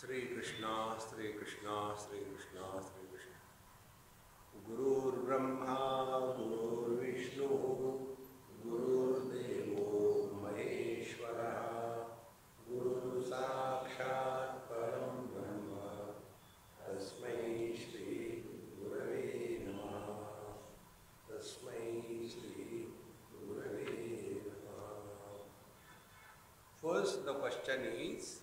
Sri Krishna, Sri Krishna, Sri Krishna, Sri Krishna. Gurur Brahma, Gurur Vishnu, Gurur Devo Maheshwara, Guru Sakshat Param Brahma, Tasmai Shri Gurave Namaha, Tasmai Shri Gurave Namaha. First, the question is,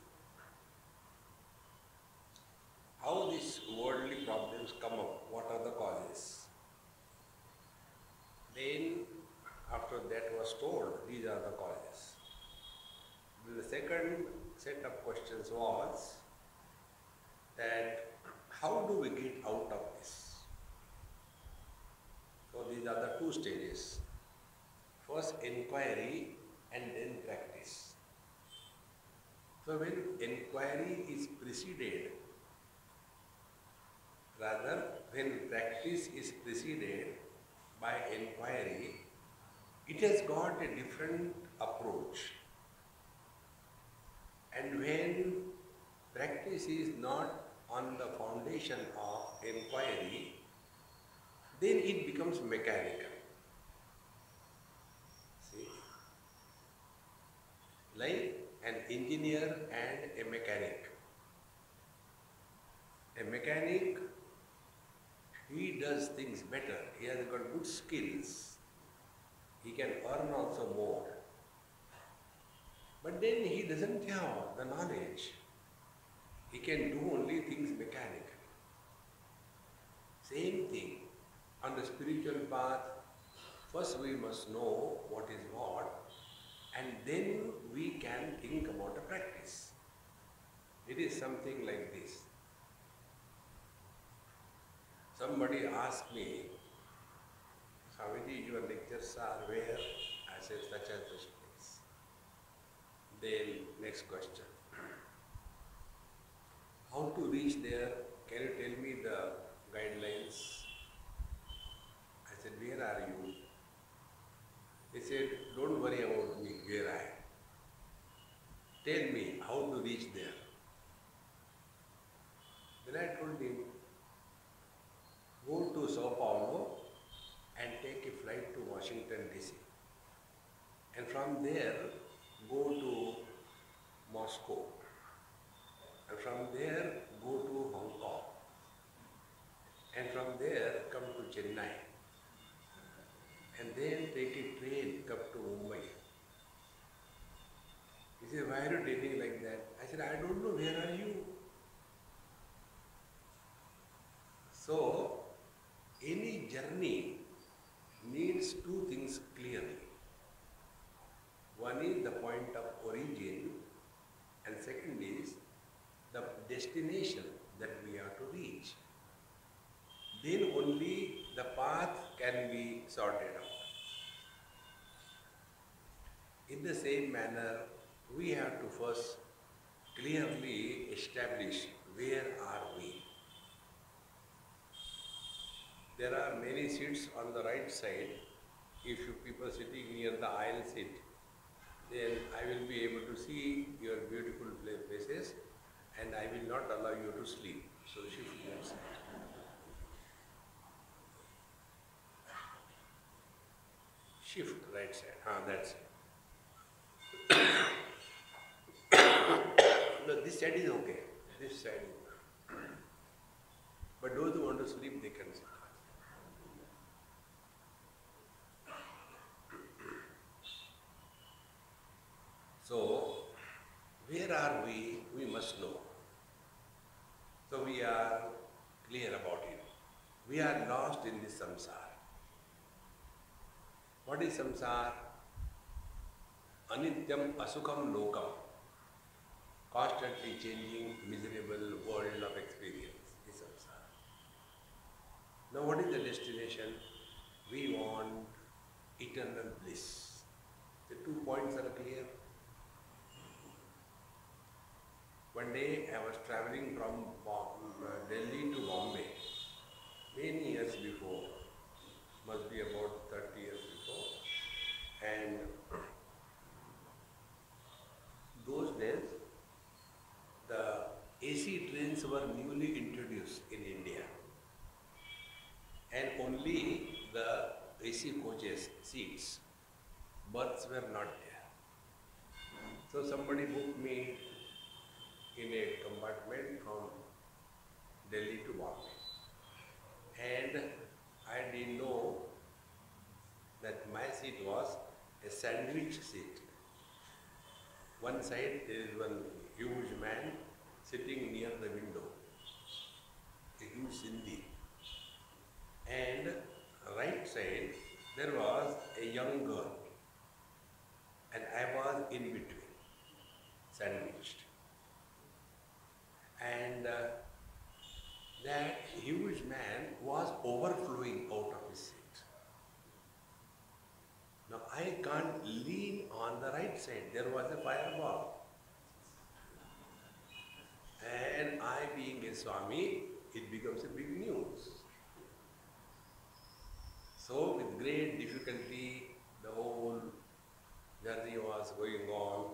how these worldly problems come up, what are the causes? Then, after that was told, these are the causes. The second set of questions was that how do we get out of this? So these are the two stages. First inquiry and then practice. So when inquiry is preceded, rather, when practice is preceded by inquiry, it has got a different approach. And when practice is not on the foundation of inquiry, then it becomes mechanical. See? Like an engineer and a mechanic. A mechanic, he does things better. He has got good skills. He can earn also more. But then he doesn't have the knowledge. He can do only things mechanically. Same thing. On the spiritual path, first we must know what is what, and then we can think about a practice. It is something like this. Somebody asked me, Swamiji, your lectures are where? I said, such and such place. Then, next question. How to reach there? Can you tell me the guidelines? I said, where are you? He said, don't worry about me, where I am. Tell me how to reach there. Then I told him, go to Sao Paulo and take a flight to Washington DC. And from there, go to Moscow. And from there, go to Hong Kong. And from there, come to Chennai. And then take a train, come to Mumbai. He said, why are you telling like that? I said, I don't know, where are you? So, any journey needs two things clearly. One is the point of origin, and second is the destination that we have to reach. Then only the path can be sorted out. In the same manner, we have to first clearly establish where are we. There are many seats on the right side. If you people sitting near the aisle seat, then I will be able to see your beautiful places and I will not allow you to sleep. So shift that side. Shift right side. That's it. No, this side is okay. This side is okay. But those who want to sleep, they can sit. So, where are we? We must know. So we are clear about it. We are lost in this samsara. What is samsara? Anityam asukham lokam. Constantly changing, miserable world of experience is samsara. Now what is the destination? We want eternal bliss. The 2 points are clear. One day I was traveling from Delhi to Bombay, many years before, must be about 30 years before, and those days the AC trains were newly introduced in India, and only the AC coaches, seats, berths were not there. So somebody booked me in a compartment from Delhi to Bombay. And I didn't know that my seat was a sandwich seat. One side there is one huge man sitting near the window, a huge Sindhi. And right side there was a young girl, and I was in between, sandwiched. And that huge man was overflowing out of his seat. Now I can't lean on the right side. There was a fireball. And I being a Swami, it becomes a big news. So with great difficulty, the whole journey was going on.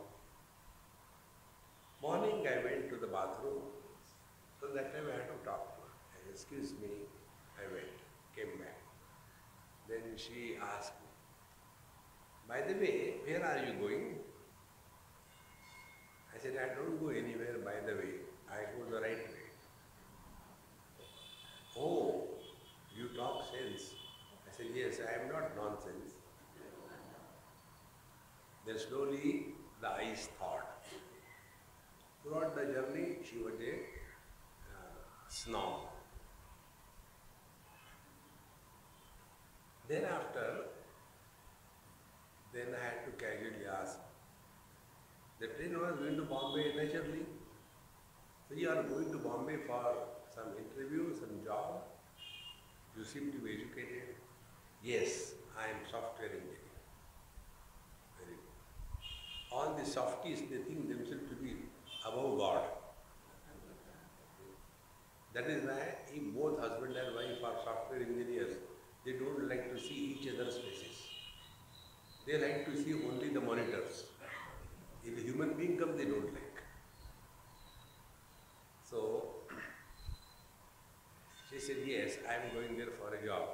Morning I went to the bathroom. So that time I had to talk to her. Excuse me, I went, came back. Then she asked me, by the way, where are you going? I said, I don't go anywhere by the way. I go the right way. Oh, you talk sense. I said, yes, I am not nonsense. Then slowly the eyes thawed. Throughout the journey, she was a snob. Thereafter, then I had to casually ask, the train was going to Bombay naturally. So you are going to Bombay for some interview, some job. You seem to be educated. Yes, I am software engineer. Very good. All the softies, they think themselves to be above God. That is why if both husband and wife are software engineers, they don't like to see each other's faces. They like to see only the monitors. If a human being comes, they don't like. So, she said, yes, I am going there for a job.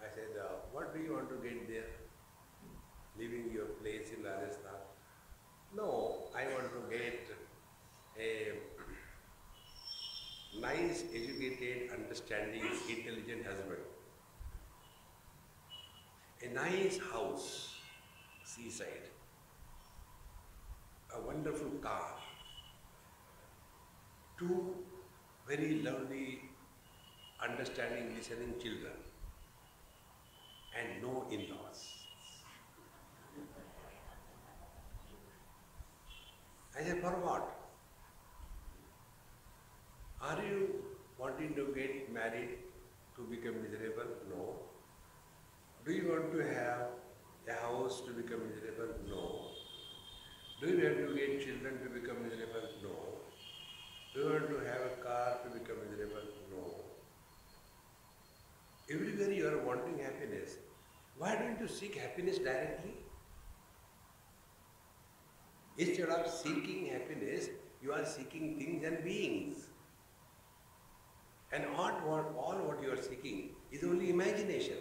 I said, what do you want to get there? Leaving your place in Rajasthan? No, I want to get a nice, educated, understanding, intelligent husband. A nice house, seaside. A wonderful car. 2 very lovely, understanding, listening children. And no in-laws. I said, for what? Are you wanting to get married to become miserable? No. Do you want to have a house to become miserable? No. Do you want to get children to become miserable? No. Do you want to have a car to become miserable? No. Everywhere you are wanting happiness. Why don't you seek happiness directly? Instead of seeking happiness, you are seeking things and beings. And all what you are seeking is only imagination.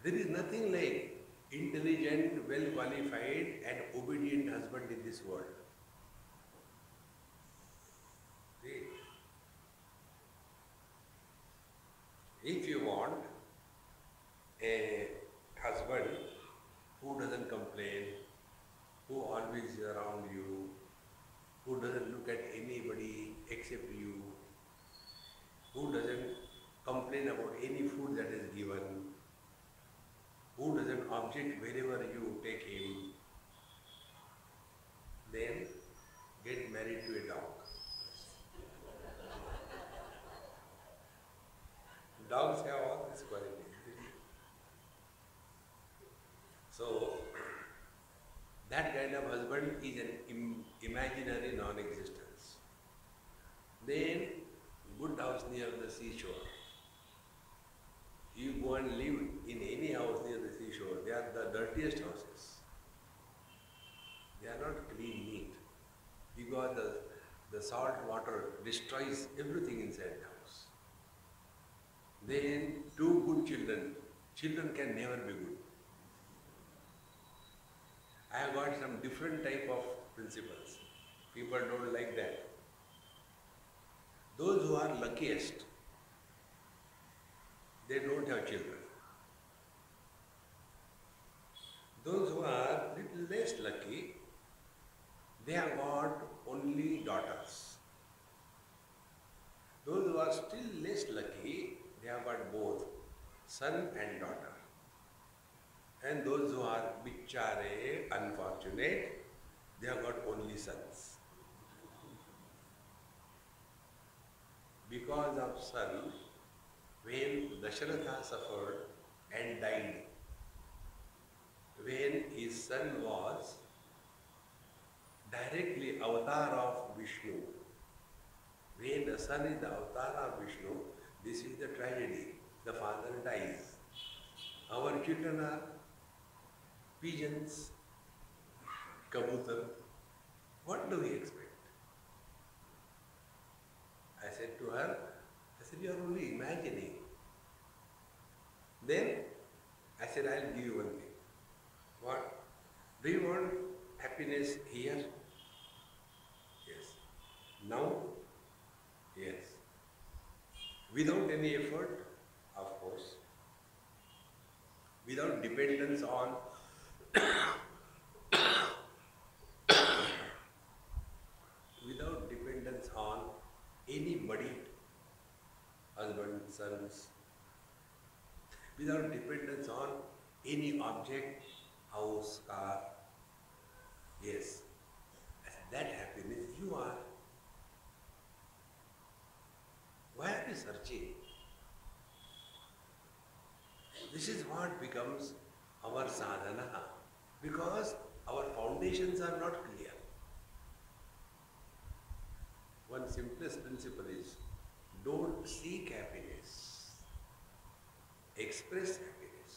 There is nothing like intelligent, well-qualified and obedient husband in this world. See? If you want a husband who doesn't complain, who always is around you, who doesn't look at anybody except you, who doesn't complain about any food that is given, who doesn't object wherever you take him, then get married to a dog. Dogs have all these qualities. So, that kind of husband is an imaginary non-existence. Then, good house near the seashore. You go and live in any house near the seashore, they are the dirtiest houses. They are not clean, neat. Because the the salt water destroys everything inside the house. Then two good children can never be good. I have got some different type of principles. People don't like that. Those who are luckiest, they don't have children. Those who are little less lucky, they have got only daughters. Those who are still less lucky, they have got both son and daughter. And those who are bichare, unfortunate, they have got only sons. Because of son, when Dasharatha suffered and died, when his son was directly avatar of Vishnu, when the son is the avatar of Vishnu, this is the tragedy. The father dies. Our children are pigeons, kabutar. What do we expect? I said to her, you are only imagining. Then I said, I'll give you one thing. What? Do you want happiness here? Yes. Now? Yes. Without any effort? Of course. Without dependence on anybody, husband, sons, without dependence on any object, house, car. Yes, that happiness you are. Why are you searching? This is what becomes our sadhana, because our foundations are not clear. One simplest principle is, don't seek happiness, express happiness.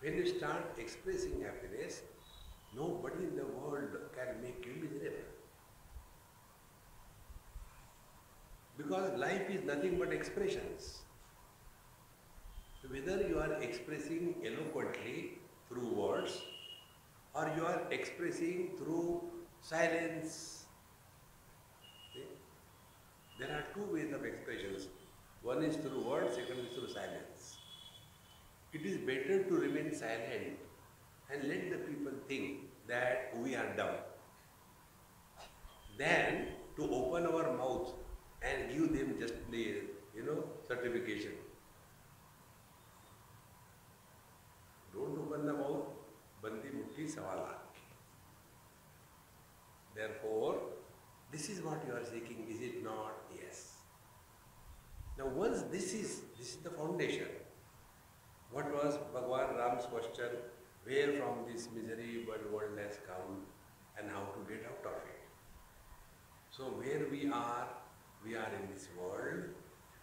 When you start expressing happiness, nobody in the world can make you miserable. Because life is nothing but expressions. So whether you are expressing eloquently through words or you are expressing through silence. See? There are two ways of expressions. One is through words, second is through silence. It is better to remain silent and let the people think that we are dumb than to open our mouth and give them just the, certification. Don't open the mouth, bandi mutti sawala. Therefore, this is what you are seeking, is it not? Yes. Now once this is the foundation. What was Bhagavan Ram's question? Where from this misery world has come and how to get out of it? So where we are in this world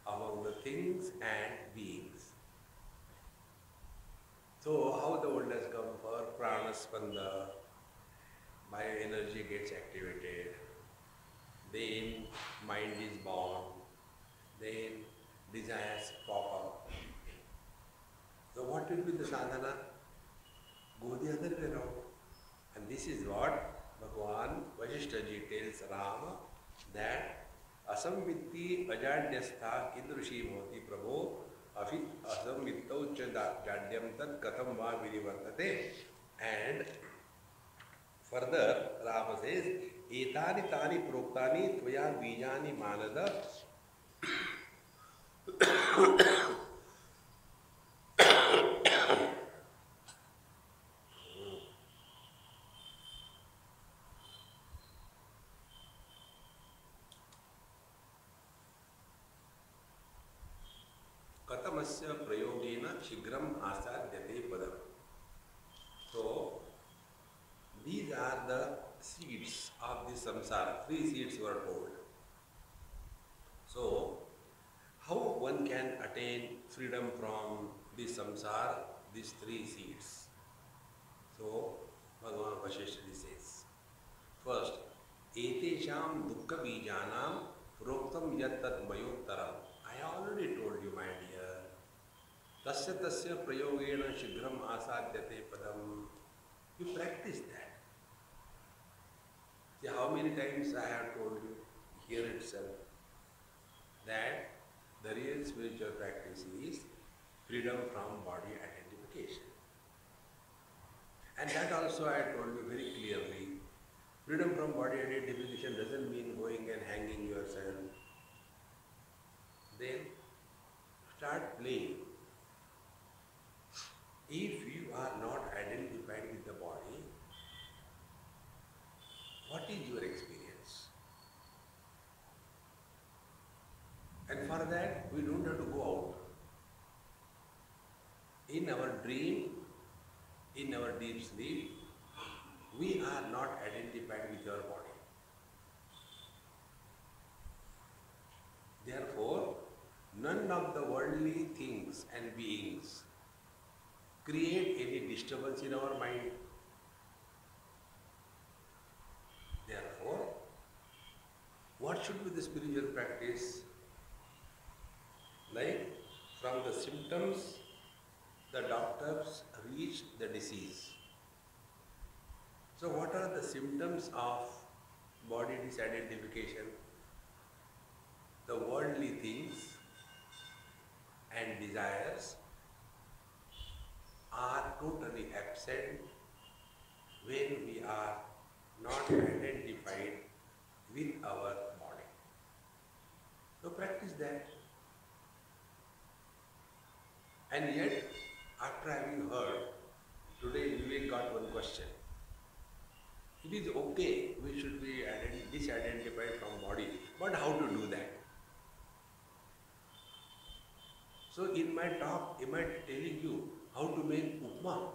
among the things and beings. So how the world has come for prana spanda, bioenergy gets activated, then mind is born, then desires pop up. So what will be the sadhana? Go the other way around. And this is what Bhagavan Vasistha-ji tells Rama, that asamvitti ajadhyastha kidrushi bhavati prabho afi asamvittau cha jadyam tad katham va virivartate. And further Rama says, etani tani proktani tvaya bijani manada katamasya prayogena shigram asadhyate padam. So these are the seeds of the samsara. 3 seeds were told. So how one can attain freedom from the samsara? These 3 seeds. So Bhagavan Vasistha says, first, etesham dukkha bijanam proktam yat tat mayottaram. I already told you, my dear. Tasya tasya prayogena shighram asadhyate padam. You practice that. See how many times I have told you here itself that the real spiritual practice is freedom from body identification. And that also I told you very clearly. Freedom from body identification doesn't mean going and hanging yourself. Then start playing. If you are not identified with the body, what is your experience? And for that, we don't have to go out. In our dream, in our deep sleep, we are not identified with our body. Therefore, none of the worldly things and beings create any disturbance in our mind. Therefore, what should be the spiritual practice? Like from the symptoms, the doctors reach the disease. So what are the symptoms of body disidentification? The worldly things and desires are totally absent when we are not identified with our body. So practice that. And yet, after having heard, today we got one question. It is okay, we should be disidentified from body, but how to do that? So in my talk, am I telling you how to make upma?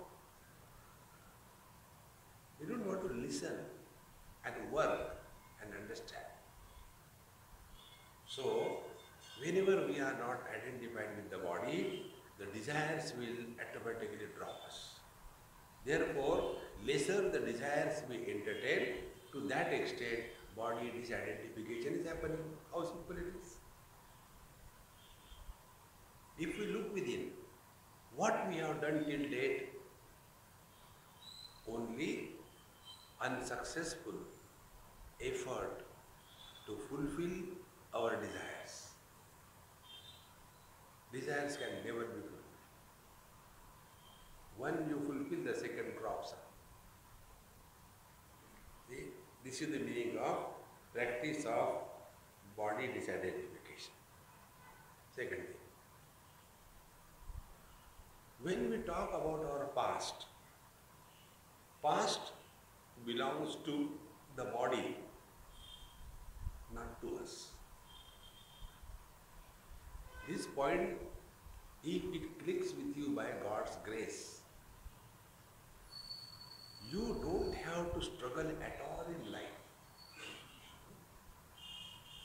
You don't want to listen and work and understand. So, whenever we are not identified with the body, the desires will automatically drop us. Therefore, lesser the desires we entertain, to that extent, body disidentification is happening. How simple it is. If we look within, what we have done till date, only unsuccessful effort to fulfill our desires. Desires can never be fulfilled. When you fulfill, the second crops up. See, this is the meaning of practice of body disidentification. Second thing. When we talk about our past, past belongs to the body, not to us. This point, if it clicks with you by God's grace, you don't have to struggle at all in life.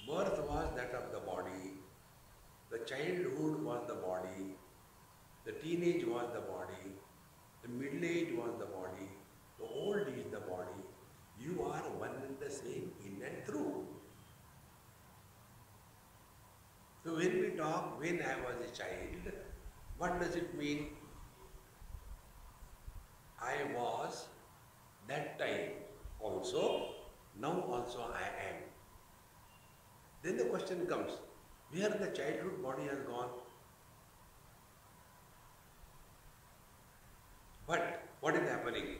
Birth was that of the body, the childhood was the body, the teenage was the body, the middle age was the body, the old is the body. You are one and the same in and through. So when we talk, when I was a child, what does it mean? I was that time also, now also I am. Then the question comes, where the childhood body has gone? But what is happening?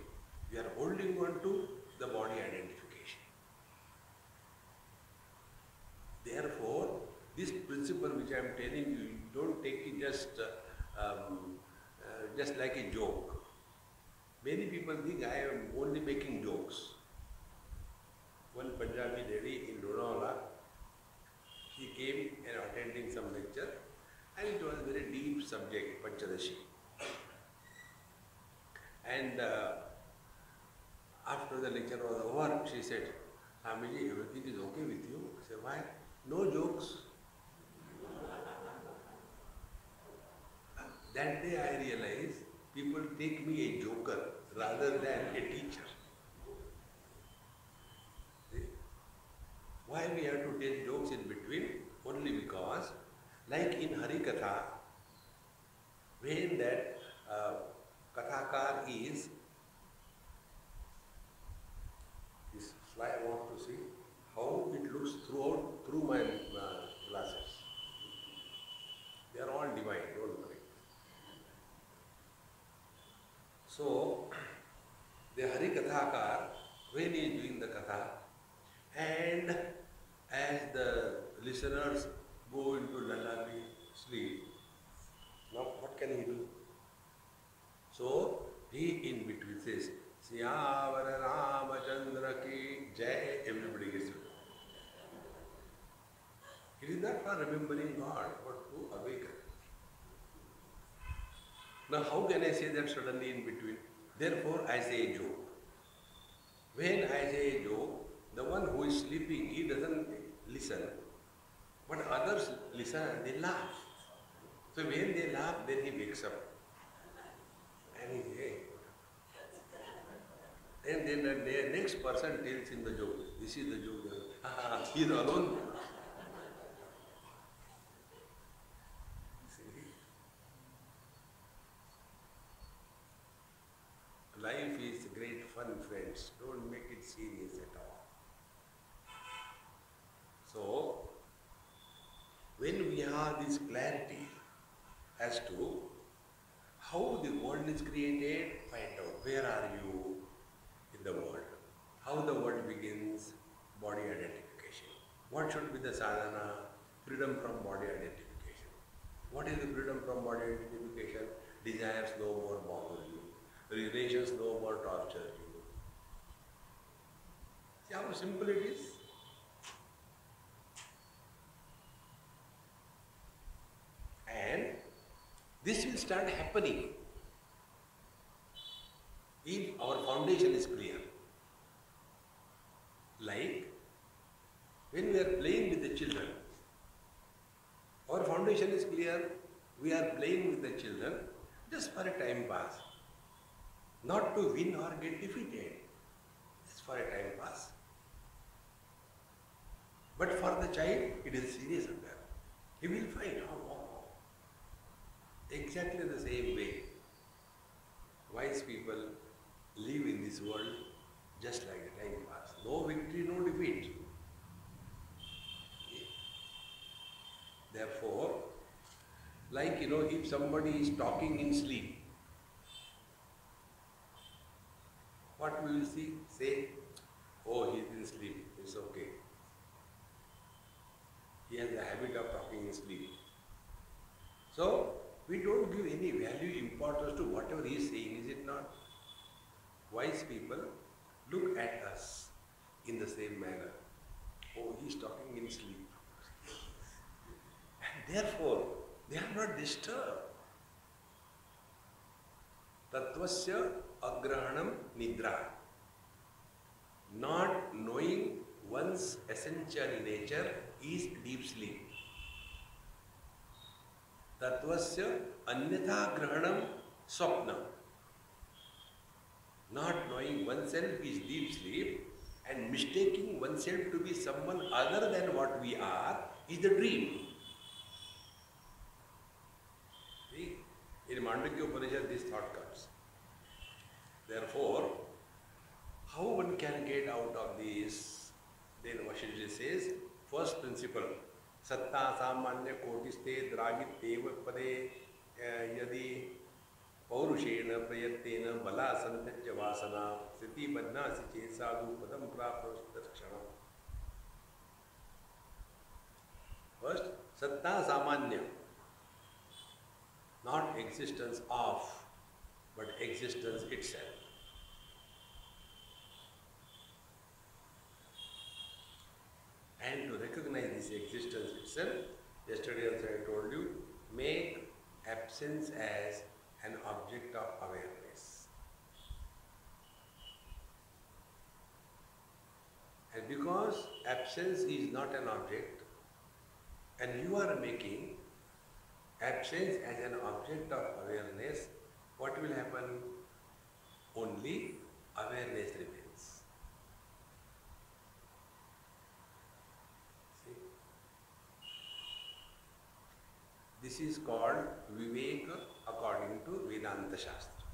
We are holding on to the body identification. Therefore, this principle which I am telling you, don't take it just like a joke. Many people think I am only making jokes. One Punjabi lady in Lonavala, she came and attending some lecture, and it was a very deep subject, Panchadashi. And after the lecture was over, she said, Swamiji, everything is okay with you? I said, why? No jokes. That day I realized people take me a joker rather than a teacher. See? Why we have to tell jokes in between? Only because, like in Hari Katha, when that Kathakar is, this fly I want to see how it looks through my glasses. They are all divine, don't worry. So, the Hari Kathakar, when he is doing the Katha, and as the listeners go into lullaby sleep, now what can he do? So, he in between says, Siyavara Ramachandra ki Jai, everybody gets it. It is not for remembering God, but to awaken. Now, how can I say that suddenly in between? Therefore, I say a joke. When I say a joke, the one who is sleeping, he doesn't listen. But others listen, they laugh. So when they laugh, then he wakes up. And he says, hey. And then the next person tells him the joke. This is the joke. He is alone. Life is great fun, friends. Don't make it serious at all. So, when we have this clarity as to how the world is created, find out where are you in the world. How the world begins, body identification. What should be the sadhana? Freedom from body identification. What is the freedom from body identification? Desires no more bother you. Relations no more torture you. See how simple it is? And this will start happening if our foundation is clear. Like when we are playing with the children, our foundation is clear, we are playing with the children just for a time pass. Not to win or get defeated, just for a time pass. But for the child, it is a serious affair. He will find out exactly the same way. Wise people live in this world just like a time pass. No victory, no defeat. Therefore, like if somebody is talking in sleep, what we will see? Say, oh, he is in sleep, it's okay. He has the habit of talking in sleep. So, we don't give any value, importance to whatever he is saying, is it not? Wise people look at us in the same manner. Oh, he is talking in sleep. And therefore, they are not disturbed. Tattvasya agrahanam nidra. Not knowing one's essential nature is deep sleep. Tattvasya anyatha grahanam swapna. Not knowing oneself is deep sleep, and mistaking oneself to be someone other than what we are is the dream. See? In Mandukya Upanishad, this thought comes. Therefore, how one can get out of this? Then Vasistha says, first principle, satta samanya kotiste dragit deva pade yadi paurushena prayattena bala santacya vasana siti badnasi che sadhu padam praptasthana. First, satta samanya, not existence of, but existence itself. And to recognize this existence itself, yesterday also I told you, make absence as an object of awareness. And because absence is not an object, and you are making absence as an object of awareness, what will happen? Only awareness remains. This is called Viveka according to Vedanta Shastra.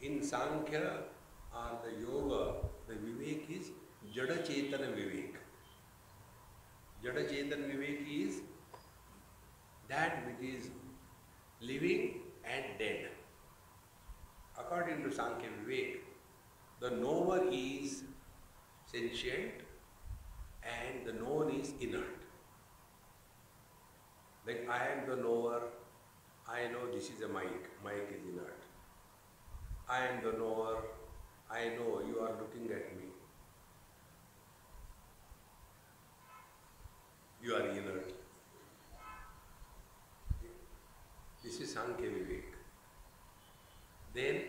In Sankhya or the Yoga, the Vivek is Jada Chetana Vivek. Jada Chetana Vivek is that which is living and dead. According to Sankhya Vivek, the knower is sentient and the known is inert. Like I am the knower, I know this is a mic is inert. I am the knower, I know you are looking at me. You are inert. This is Sankhya Vivek. Then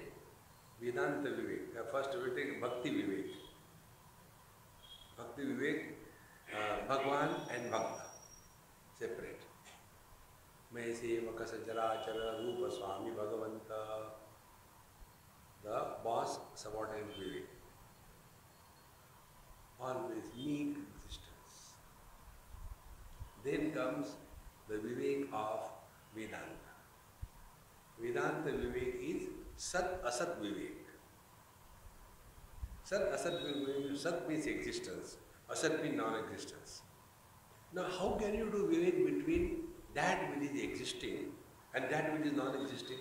Vedanta Vivek. First we take Bhakti Vivek. Bhakti Vivek, Bhagwan and Bhakta, separate. May sevaka sajara rupa Swami Bhagavanta, the boss subordinate Vivek. Always meek existence. Then comes the Vivek of Vedanta. Vedanta Vivek is Sat Asat Vivek. Sat Asat Vivek, Sat means existence, Asat means non-existence. Now how can you do Vivek between that which is existing and that which is non-existing?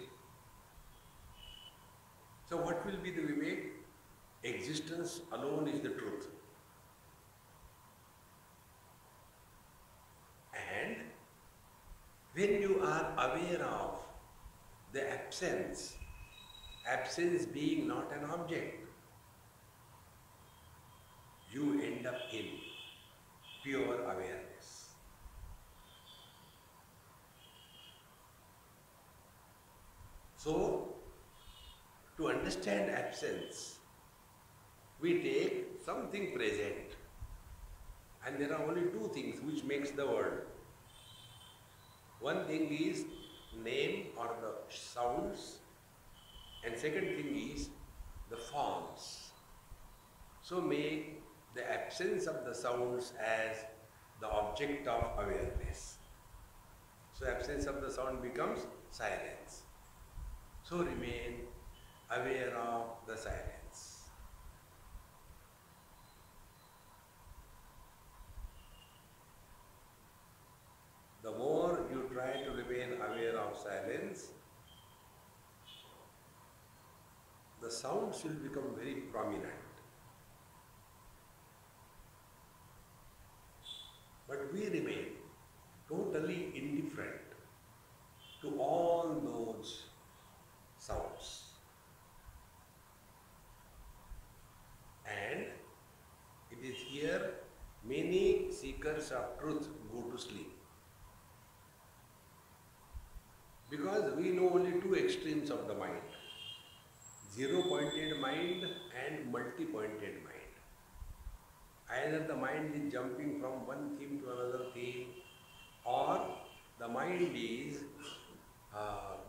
So what will be the Vivek? Existence alone is the truth. And when you are aware of the absence being not an object, you end up in pure awareness. So, to understand absence, we take something present, and there are only two things which makes the world. One thing is name or the sounds, and second thing is the forms. So make the absence of the sounds as the object of awareness. So absence of the sound becomes silence. So remain aware of the silence. The more you try to remain aware of silence, the sounds will become very prominent. But we remain totally indifferent to all those sounds. And it is here many seekers of truth go to sleep. Because we know only two extremes of the mind. Zero-pointed mind and multi-pointed mind. Either the mind is jumping from one theme to another theme, or the mind is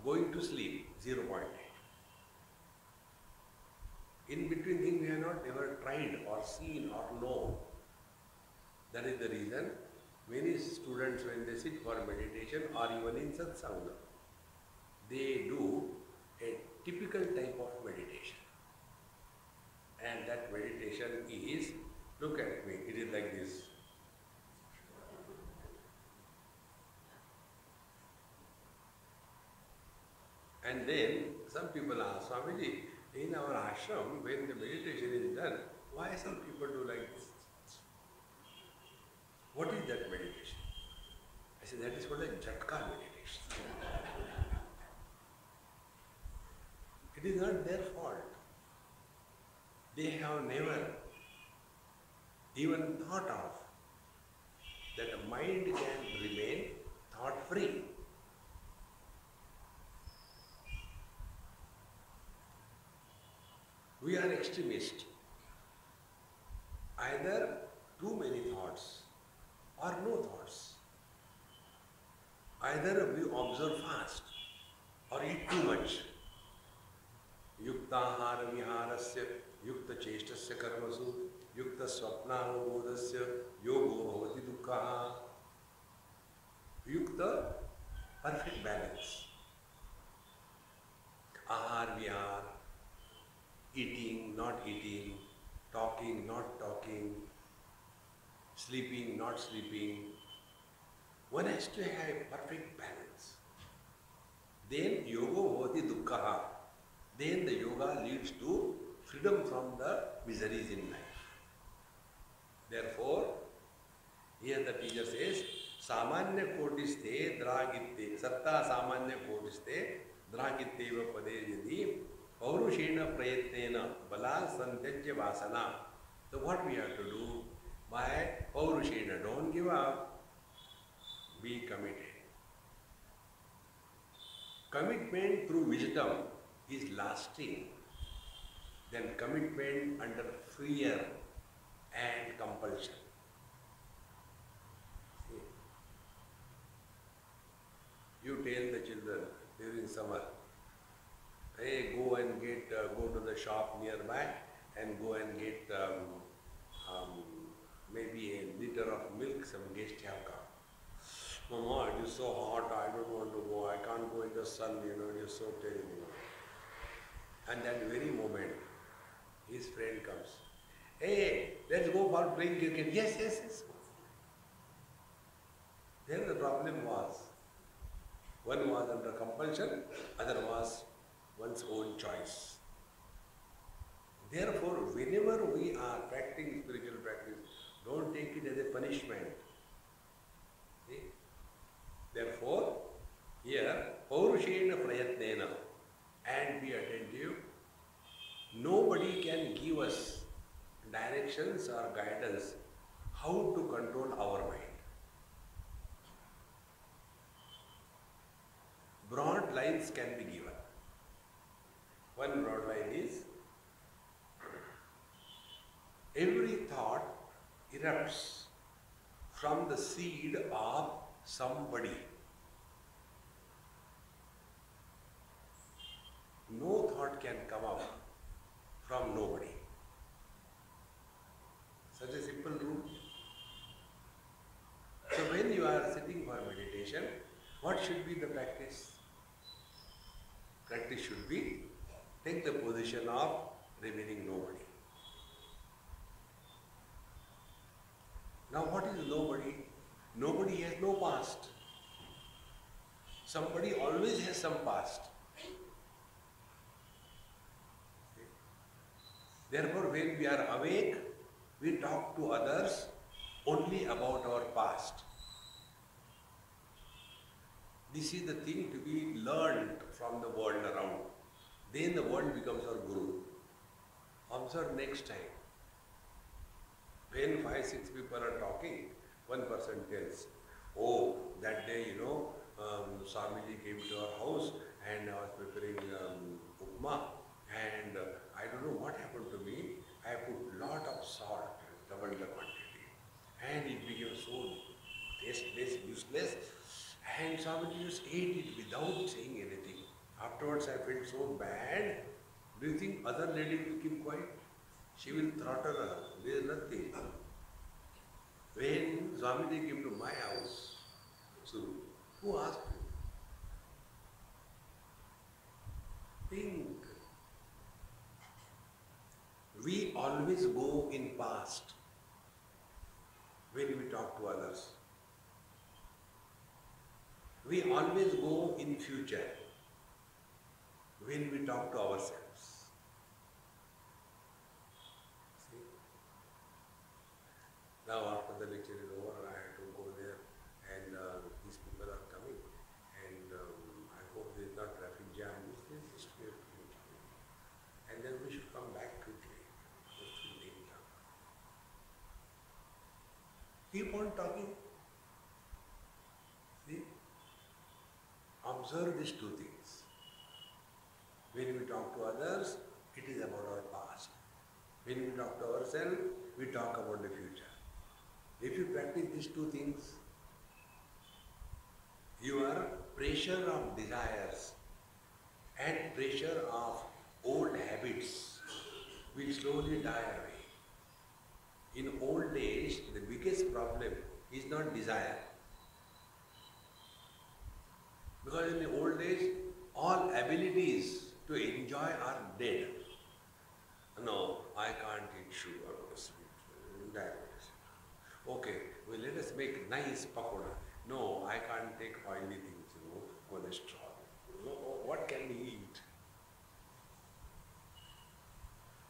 going to sleep, zero-pointed. In between things we have not ever tried or seen or known. That is the reason many students, when they sit for meditation or even in satsanga, they do a typical type of meditation. And that meditation is, look at me, it is like this. And then some people ask, Swamiji, in our ashram, when the meditation is done, why some people do like this? What is that meditation? I said, that is called a Jatka meditation. It is not their fault. They have never even thought of that a mind can remain thought-free. We are extremists. Either too many thoughts or no thoughts. Either we observe fast or eat too much. Yuktahara viharasya yukta cheshtasya karmasu yukta swapnavabodhasya yogo bhavati dukkha. yukta, perfect balance. Ahar, vihar, eating, not eating, talking, not talking, sleeping, not sleeping. One has to have perfect balance. Then yoga bhavati dukkha. Then the yoga leads to freedom from the miseries in life. Therefore, here the teacher says, samanya kodiste dragitte, satta samanya kodiste dragitteva pade yadi paurushena prayatnena bala santyajya vasana. So what we have to do? By paurushena, don't give up, be committed. Commitment through wisdom is lasting than commitment under fear and compulsion. You tell the children during summer, hey, go and go to the shop nearby and go and get maybe a liter of milk, some guests have come. Mama, it is so hot, I don't want to go, I can't go in the sun, it is so terrible. And that very moment, his friend comes. Hey, let's go for playing cricket. Yes, yes, yes. Then the problem was, one was under compulsion, other was one's own choice. Therefore, whenever we are practicing spiritual practice, don't take it as a punishment. See? Therefore, here, paurushena prayatnena, and be attentive. Nobody can give us directions or guidance how to control our mind. Broad lines can be given. One broad line is, every thought erupts from the seed of somebody. No thought can come up from nobody. Such a simple rule. So when you are sitting for meditation, what should be the practice? Practice should be, take the position of remaining nobody. Now what is nobody? Nobody has no past. Somebody always has some past. Therefore, when we are awake, we talk to others only about our past. This is the thing to be learned from the world around. Then the world becomes our guru. Observe next time. When 5-6 people are talking, one person tells, oh, that day, Swami came to our house and I was preparing upma, and I don't know what happened to me. I put lot of salt, double the quantity, and it became so tasteless, useless, and Swami just ate it without saying anything. Afterwards I felt so bad. Do you think other lady will keep quiet? She will throttle her. There is nothing. When Swami came to my house, so who asked him? Think. We always go in past when we talk to others. We always go in future when we talk to ourselves. See? Now after the lecture is over, I have to go there, and these people are coming, and I hope there is not traffic jam. Just wait, and then we should come back quickly. Keep on talking. See? Observe these two things. When we talk to others, it is about our past. When we talk to ourselves, we talk about the future. If you practice these two things, your pressure of desires and pressure of old habits will slowly die away. In old age, the biggest problem is not desire. Because in the old days, all abilities to enjoy are dead. No, I can't eat sugar or sweet. Diabetes. Okay, well, let us make nice pakoda. No, I can't take oily things, cholesterol. What can we eat?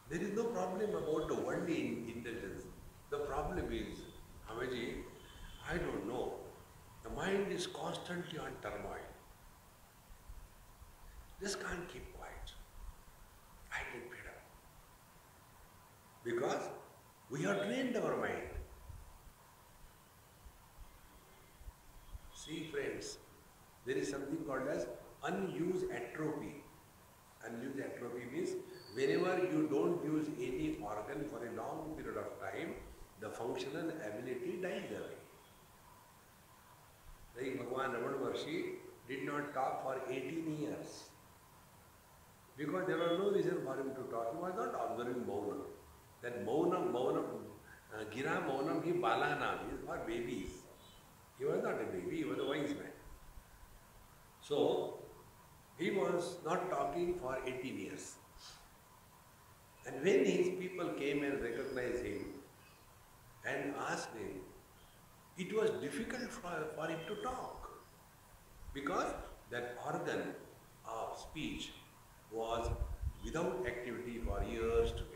There is no problem about the worldly intelligence. The problem is, Hamaji, I don't know. The mind is constantly on turmoil. Just can't keep quiet. I get fed up. Because we have trained our mind. See friends, there is something called as unused atrophy. Unused atrophy means whenever you don't use any organ for a long period of time, the functional ability dies away. Like Bhagavan Ramana Maharshi did not talk for 18 years. Because there was no reason for him to talk. He was not observing Maunam. That Maunam, Gira Maunam, he Balanam, is for babies. He was not a baby, he was a wise man. So, he was not talking for 18 years. And when his people came and recognized him and asked him, it was difficult for him to talk. Because that organ of speech was without activity for years together.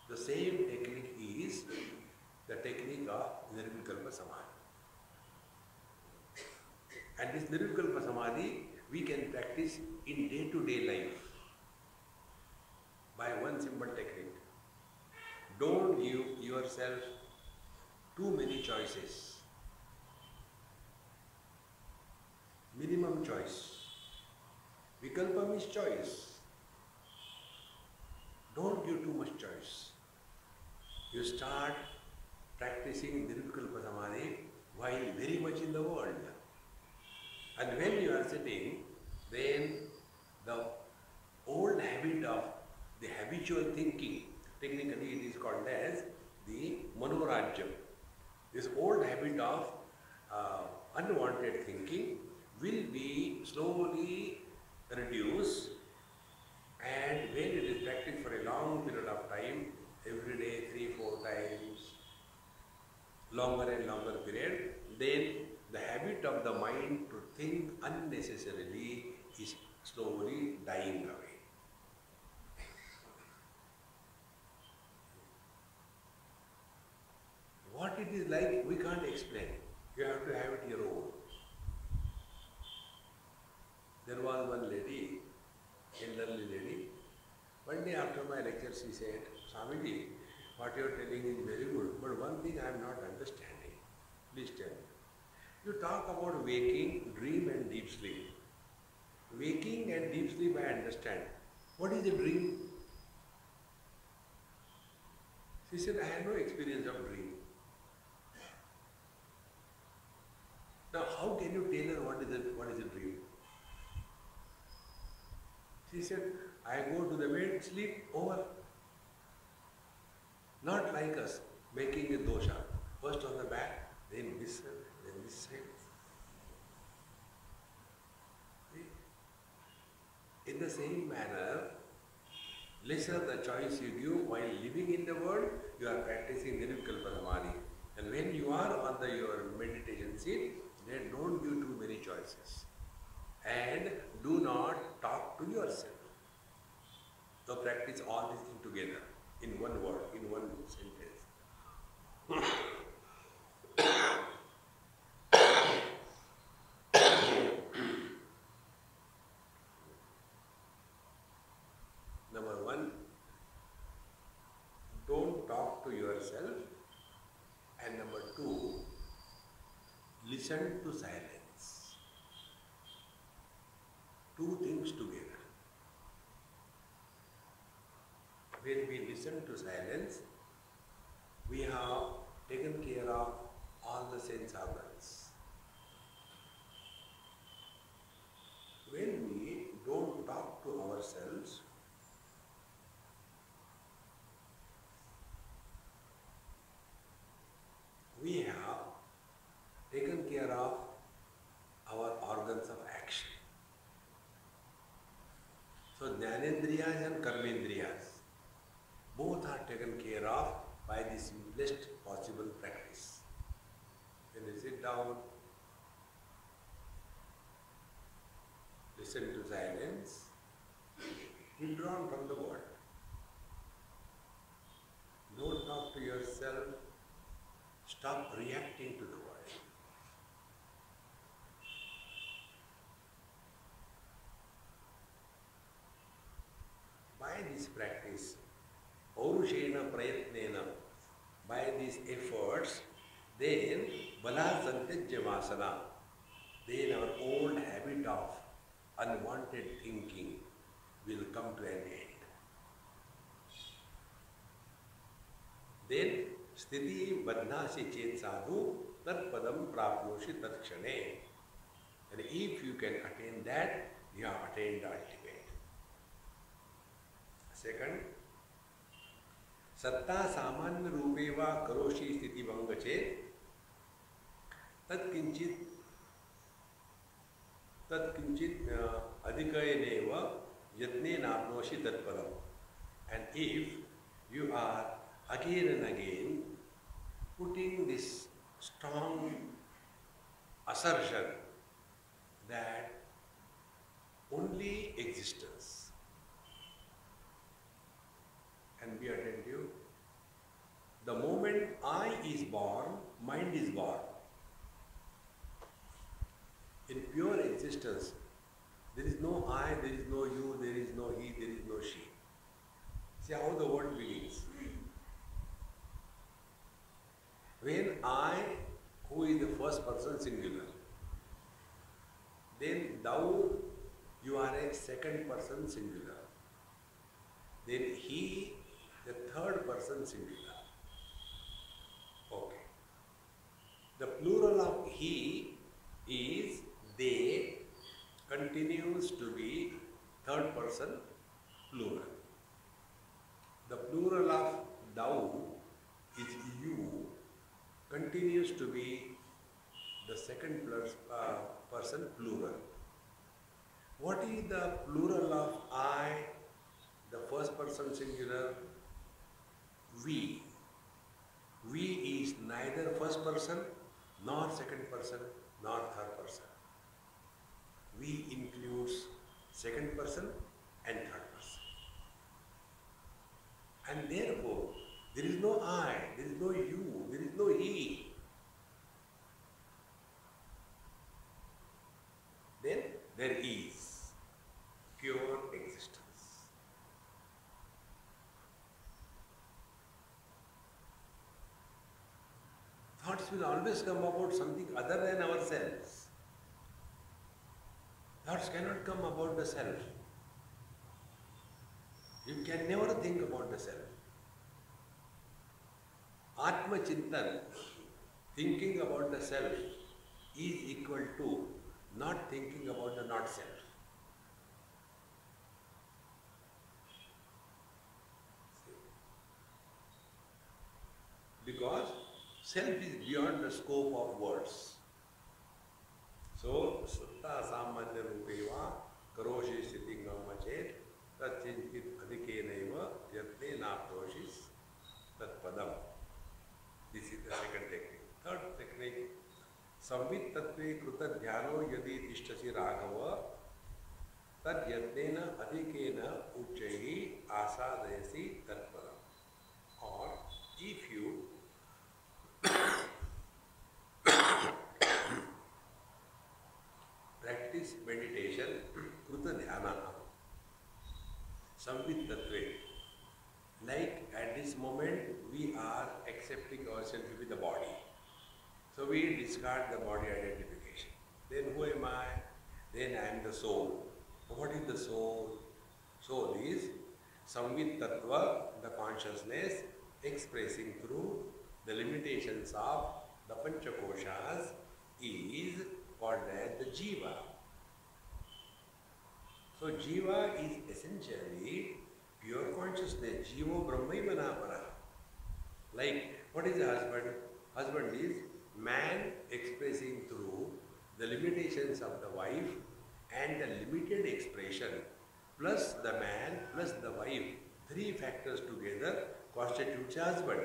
The same technique is the technique of Nirvikalpa Samadhi. And this Nirvikalpa Samadhi we can practice in day-to-day life by one simple technique. Don't give yourself too many choices. Minimum choice. Vikalpa means choice. Don't give too much choice. You start practicing Nirvikalpa Samadhi while very much in the world. And when you are sitting, then the old habit of the habitual thinking, technically it is called as the manorajyam. This old habit of unwanted thinking will be slowly reduced, and when it is practiced for a long period of time, every day 3-4 times, longer and longer period, then the habit of the mind to think unnecessarily is slowly dying away. What it is like, we can't explain. You have to have it your own. There was one lady, elderly lady. One day after my lecture, she said, Swamiji, what you are telling is very good, but one thing I am not understanding. Please tell me. You talk about waking, dream and deep sleep. Waking and deep sleep I understand. What is a dream? She said, I have no experience of dream. Now how can you tell her what is a dream? She said, I go to the bed, sleep, over. Not like us, making a dosha. First on the back, then this side, then this side. In the same manner, lesser the choice you give while living in the world, you are practicing Nirvikalpa Samadhi. And when you are on your meditation seat, then don't give too many choices. And do not talk to yourself. So practice all these things together in one word, in one sentence. Number one, don't talk to yourself. And number two, listen to silence. Two things together. When we listen to silence, we have taken care of all the sense organs. When we don't talk to ourselves, we have taken care of our Jnanendriyas and Karmendriyas, both are taken care of by the simplest possible practice. When you sit down, listen to silence, withdrawn from the world. Don't talk to yourself, stop reacting to the world. By this practice, Paurushena Prayatnena, by these efforts, then Balasantejyamasana, then our old habit of unwanted thinking will come to an end. Then Sthiti Badhnasi Chet Sadhu Tat Padam Prapnoshi Tat Kshane. And if you can attain that, you have attained the ultimate. Second, Satta Samanya Rupeva Karoshi Sthiti Vangache Tat Kinchit Adhikayaneva Yatne Napnoshi Tat Padam. And if you are again and again putting this strong assertion that only existence, and be attentive, the moment I is born, mind is born. In pure existence, there is no I, there is no you, there is no he, there is no she. See how the word begins. When I, who is the first person singular, then thou, you are a second person singular. Then he, the third person singular. Okay. The plural of he is they, continues to be third person plural. The plural of thou is you, continues to be the second person plural. What is the plural of I, the first person singular? We. We is neither first person, nor second person, nor third person. We includes second person and third person. And therefore, there is no I, there is no you, there is no he. Then there is pure existence. Thoughts will always come about something other than ourselves. Thoughts cannot come about the self. You can never think about the self. Atma Chintan, thinking about the self, is equal to not thinking about the not self. Because self is beyond the scope of words. So, Satta Samanya Rupeva Karoshi Sitingam Machet Tat Chinchit Adhikenaiva Yatne Naptoshis Tat Padam. This is the second technique. Third technique, Samvit Tattve Kruta Dhyano Yadi Tishtasi Raghava Tat Yatnena Adhikena Uchaihi Asadayasi Tat Padam. Or, if you practice meditation, Kruta Dhyana, Samvit Tattve. Like at this moment, we are accepting ourselves to be the body. So we discard the body identification. Then who am I? Then I am the soul. What is the soul? Soul is Samvit Tattva, the consciousness expressing through the limitations of the Panchakoshas, is called as the Jiva. So Jiva is essentially pure consciousness. Jivo Brahmaivana Para. Like, what is the husband? Husband is man expressing through the limitations of the wife and the limited expression plus the man plus the wife, three factors together constitutes husband.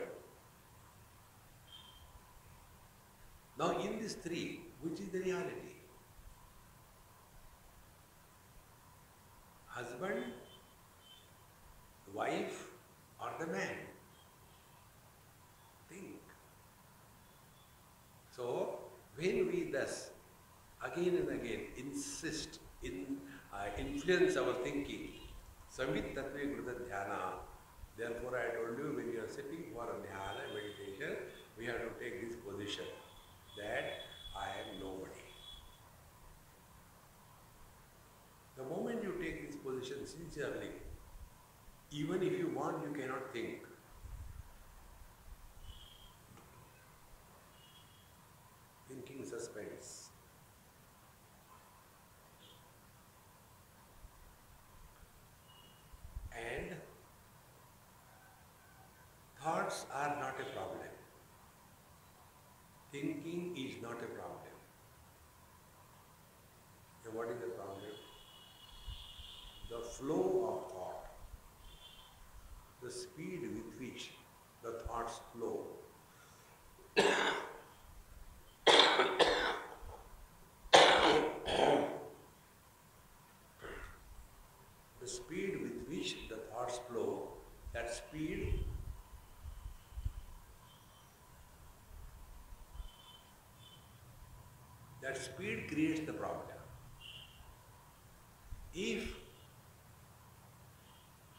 Now in these three, which is the reality? Husband, wife or the man? Think. So when we thus again and again insist in influence our thinking, samvit-tattve-krita dhyana, therefore I told you when you are sitting for a dhyana meditation, we have to take this position that I am nobody. The moment you take this position sincerely, even if you want, you cannot think. Thinking suspends. And thoughts are not a problem. Thinking is not a problem. And what is the problem? The flow of thought, the speed with which the thoughts flow. The speed with which the thoughts flow, that speed creates the problem. If,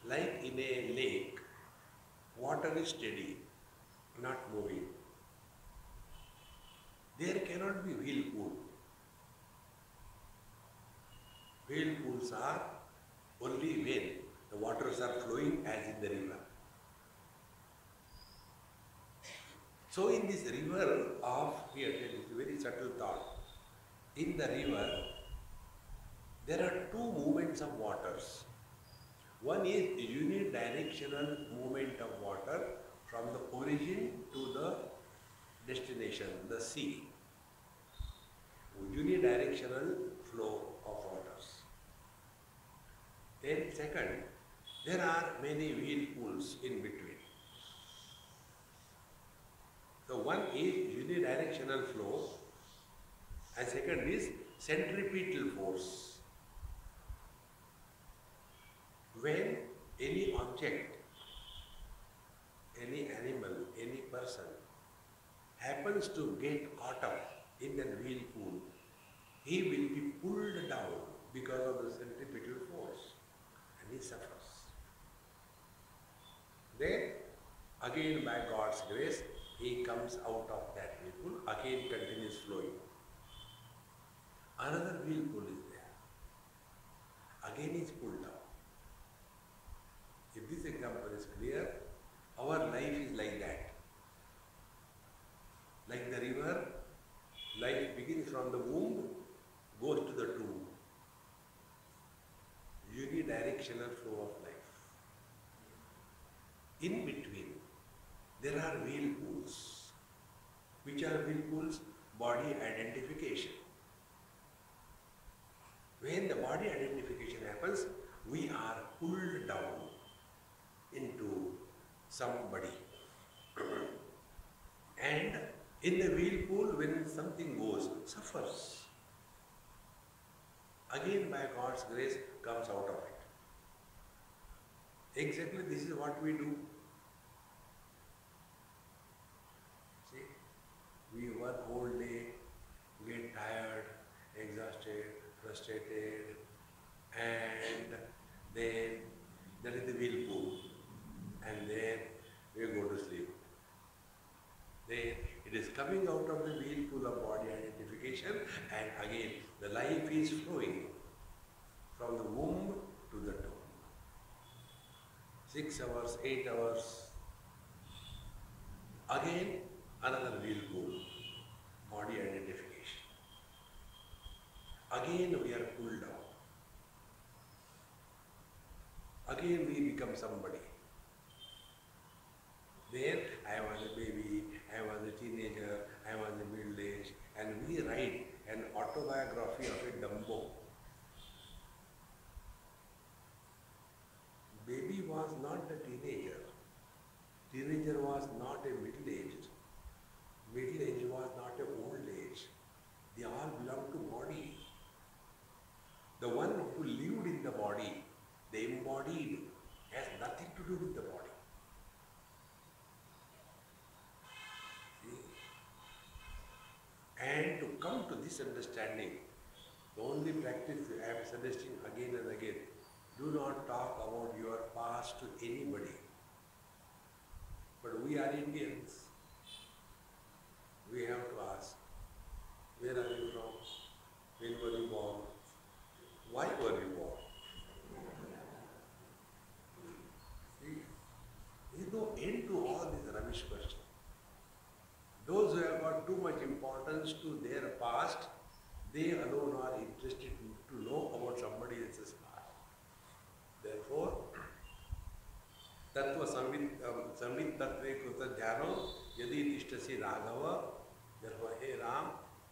like in a lake, water is steady, not moving, there cannot be whirlpool. Whirlpools are only when the waters are flowing as in the river. So in this river of, here there is a very subtle thought. In the river, there are two movements of waters. One is unidirectional movement of water from the origin to the destination, the sea. Unidirectional flow of waters. Then second, there are many whirlpools in between. So one is unidirectional flow and second is centripetal force. When any object, any animal, any person happens to get caught up in that whirlpool, he will be pulled down because of the centripetal force and he suffers. Then again by God's grace, he comes out of that whirlpool, again continues flowing. Another whirlpool is there. Again he is pulled down. If this example is clear, our life is like that. Like the river, life begins from the womb, goes to the tomb. Unidirectional flow of life. In between, there are whirlpools. Which are whirlpools? Body identification. When the body identification happens, we are pulled down into somebody. And in the whirlpool, when something goes, suffers. Again by God's grace comes out of it. Exactly this is what we do. See, we work whole day, get tired, exhausted, frustrated, and then that is the whirlpool, and then we go to sleep. Then it is coming out of the whirlpool of body identification, and again the life is flowing from the womb to the tomb. 6 hours, 8 hours, again another whirlpool, body identification. Again we are pulled down. Again we become somebody. Then I was a baby, I was a teenager, I was a middle age, and we write an autobiography of a Dumbo. was not a teenager. Teenager was not a middle-aged. Middle-age was not a old age. They all belong to body. The one who lived in the body, the embodied, has nothing to do with the body. See? And to come to this understanding, the only practice I am suggesting again and again, do not talk about your past to anybody. But we are Indians. We have to ask, where are you from? When were you born? Why were you born? See, there is no end to all these rubbish questions. Those who have got too much importance to their past, they alone are interested to know about somebody else's past. Therefore, Tattva Samvit Tattve Kruta Dhyano Yadi Tishtasi Raghava. Therefore, hey Ram,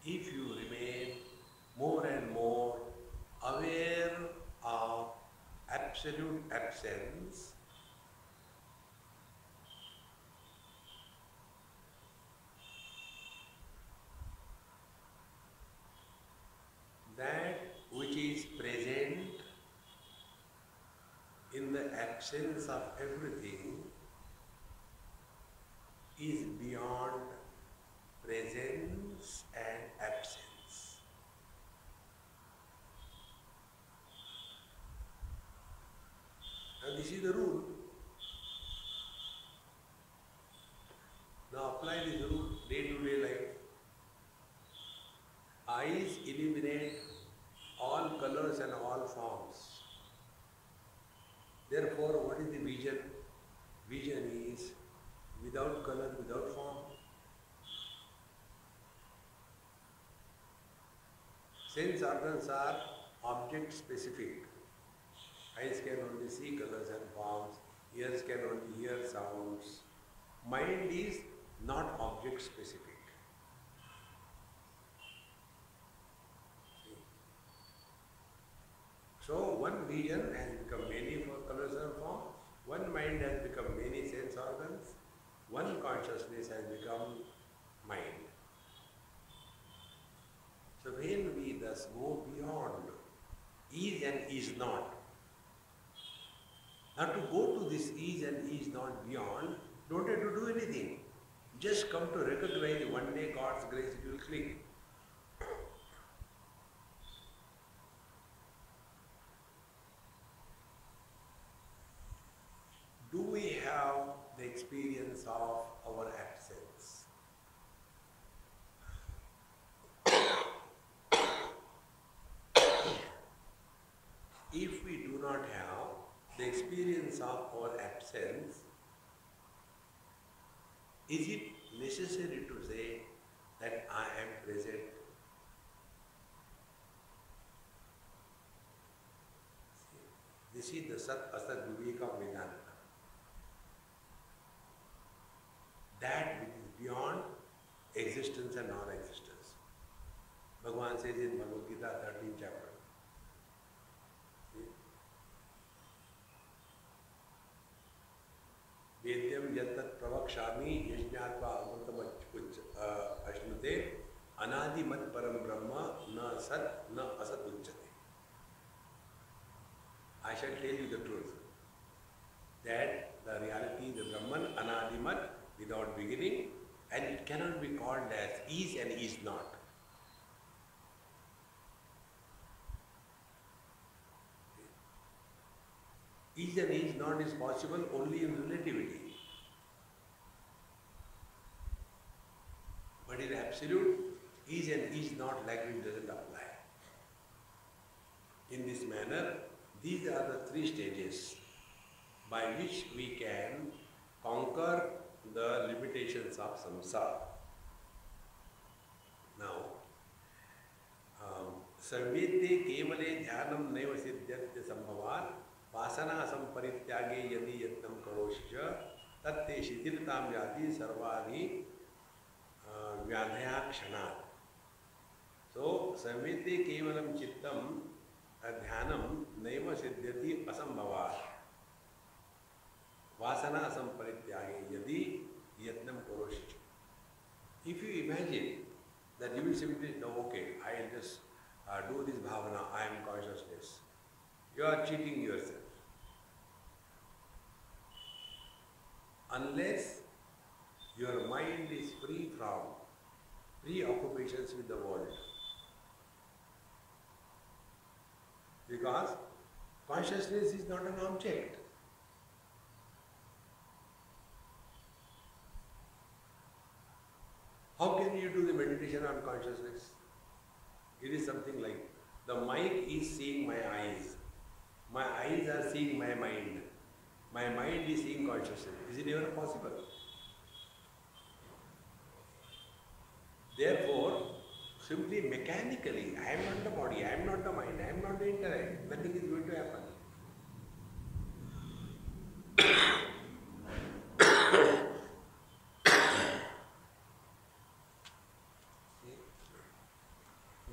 if you remain more and more aware of absolute absence, that which is present in the absence of everything is beyond presence and absence. And this is the rule. Now apply this rule day-to-day life. Eyes illuminate all colors and all forms. Therefore, what is the vision? Vision is without color, without form. Sense organs are object specific. Eyes can only see colors and forms. Ears can only hear sounds. Mind is not object specific. So one vision has become many for colors and forms. One mind has become many sense organs. One consciousness has become mind. So when we thus go beyond is and is not, now to go to this is and is not beyond, don't have to do anything. Just come to recognize one day God's grace, it will click. Do we have the experience of our absence? If we do not have the experience of our absence, is it necessary to say that I am present? This is the Sat Asat Viveka Vedanta. That which is beyond existence and non-existence. Bhagavan says in Bhagavad Gita, 13th chapter. Vedyam yattat pravakshami yajñātva amritam ashnute anadi mat param brahma na sat na asat uchyate. I shall tell you the truth, that the reality, the Brahman, anadimat, without beginning, and it cannot be called as is and is not. Is and is not is possible only in relativity. But in absolute, is and is not language doesn't apply. In this manner, these are the three stages by which we can conquer the limitations of samsara. Now, sarvete kevale dhyanam naiva siddhyate sambhavat vasana samparityage yadi yatnam karosha tatte shitiltam yati sarvani vyadhaya kshanat. So, sarvete kevalam chittam dhyanam naiva siddhyati asambhavat. Vasana samparityage yadi yatnam karoshi. If you imagine that you will simply know, okay, I will just do this bhavana, I am consciousness. You are cheating yourself. Unless your mind is free from preoccupations with the world. Because consciousness is not an object. How can you do the meditation on consciousness? It is something like the mic is seeing my eyes. My eyes are seeing my mind. My mind is seeing consciousness. Is it ever possible? Therefore, simply mechanically, I am not the body, I am not the mind, I am not the intellect. Nothing is going to happen.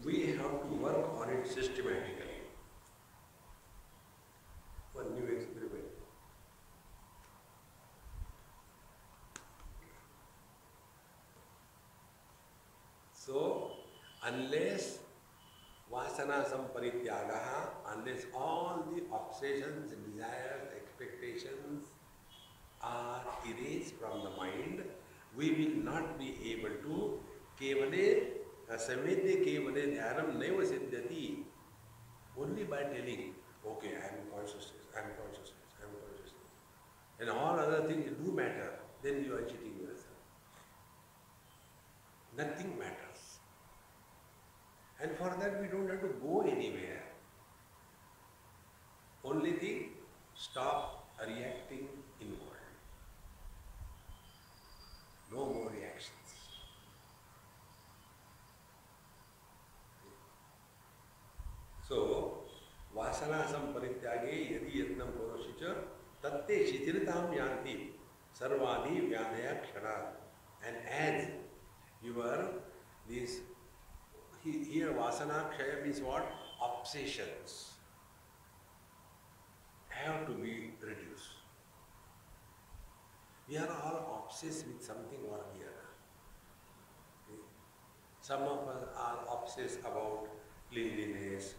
We have to work on it systematically. One new experiment. So, unless vasana samparityagaha, unless all the obsessions, desires, expectations are erased from the mind, we will not be able to kevale samedya kevale dhyanam naiva siddhati. Only by telling, okay, I am consciousness, I am consciousness, I am consciousness, and all other things do matter, then you are cheating yourself. Nothing matters. And for that we don't have to go anywhere. Only thing, stop reacting inward. No more reactions. So, vasana samparityage yadi yatnam karoshicha tatte shithiritam yanti sarvani vyadaya kshanat. And as your this here vasana kshaya means what? Obsessions have to be reduced. We are all obsessed with something or the other. Okay? Some of us are obsessed about cleanliness.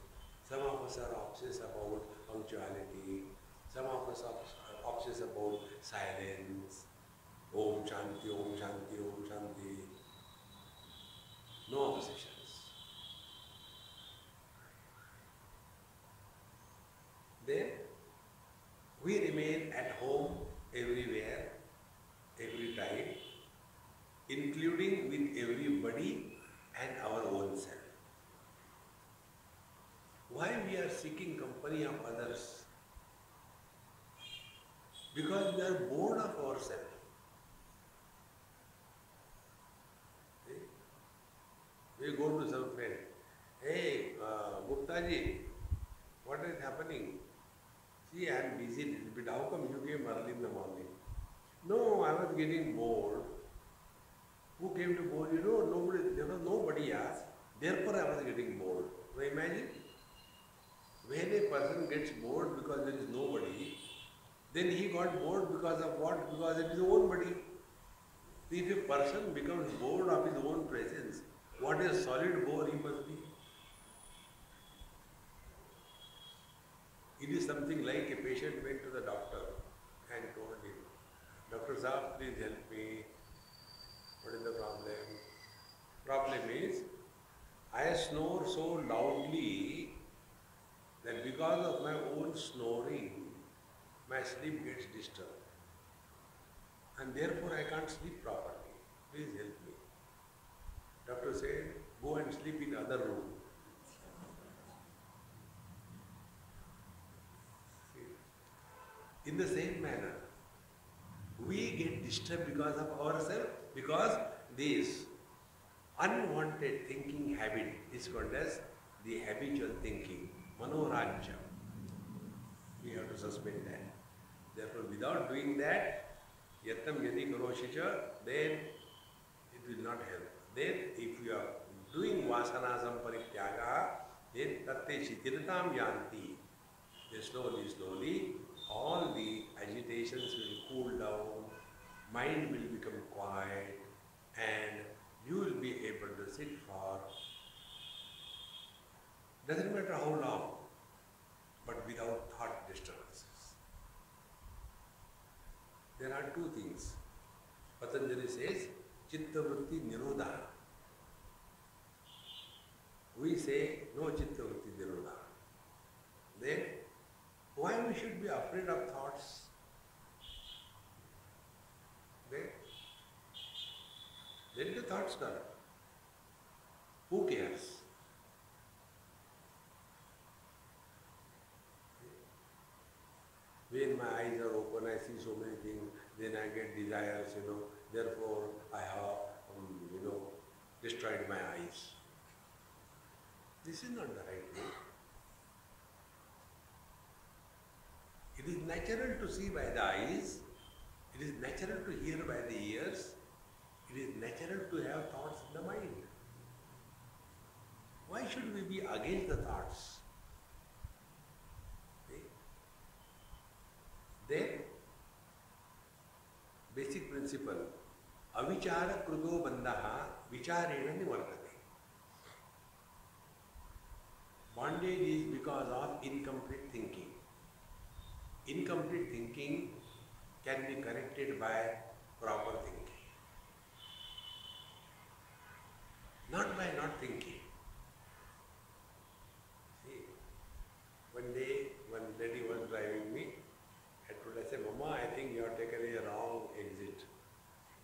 Some of us are obsessed about punctuality. Some of us are obsessed about silence. Om Shanti, Om Shanti, Om Shanti. No obsessions. Then we remain at home everywhere, every time, including with everybody and our own self. Why we are seeking company of others? Because we are bored of ourselves. We go to some friend, hey, Gupta ji, what is happening? See, I am busy a little bit. How come you came early in the morning? No, I was getting bored. Who came to bore? You know, nobody, there was nobody asked. Therefore, I was getting bored. Now imagine, when a person gets bored because there is nobody, then he got bored because of what? Because it is his own body. If a person becomes bored of his own presence, what a solid bore he must be. It is something like a patient went to the doctor and told him, Dr. Saab, please help me. What is the problem? Problem is, I snore so loudly that because of my own snoring, my sleep gets disturbed. And therefore I can't sleep properly. Please help me. Doctor said, go and sleep in other room. In the same manner, we get disturbed because of ourselves, because this unwanted thinking habit is called as the habitual thinking, manorajya. We have to suspend that. Therefore, without doing that, yattam yadi karoshicha, then it will not help. Then, if you are doing vasana samparityaga, then tatte shitiratam yanti. Then slowly, all the agitation agitations will cool down, mind will become quiet, and you will be able to sit for, doesn't matter how long, but without thought disturbances. There are two things. Patanjali says, Chitta Vritti Nirodha. We say, no Chitta Vritti Nirodha. Then, why we should be afraid of thoughts? Then, let the thoughts come. Who cares? When my eyes are open, I see so many things, then I get desires, therefore I have, destroyed my eyes. This is not the right way. It is natural to see by the eyes, it is natural to hear by the ears, it is natural to have thoughts in the mind. Why should we be against the thoughts? Then, basic principle, avichara krudo bandaha vicharena nivartate. Bondage is because of incomplete thinking. Incomplete thinking can be corrected by proper thinking. Not by not thinking. See, one day, one lady was driving me. I said, Mama, I think you have taken a wrong exit.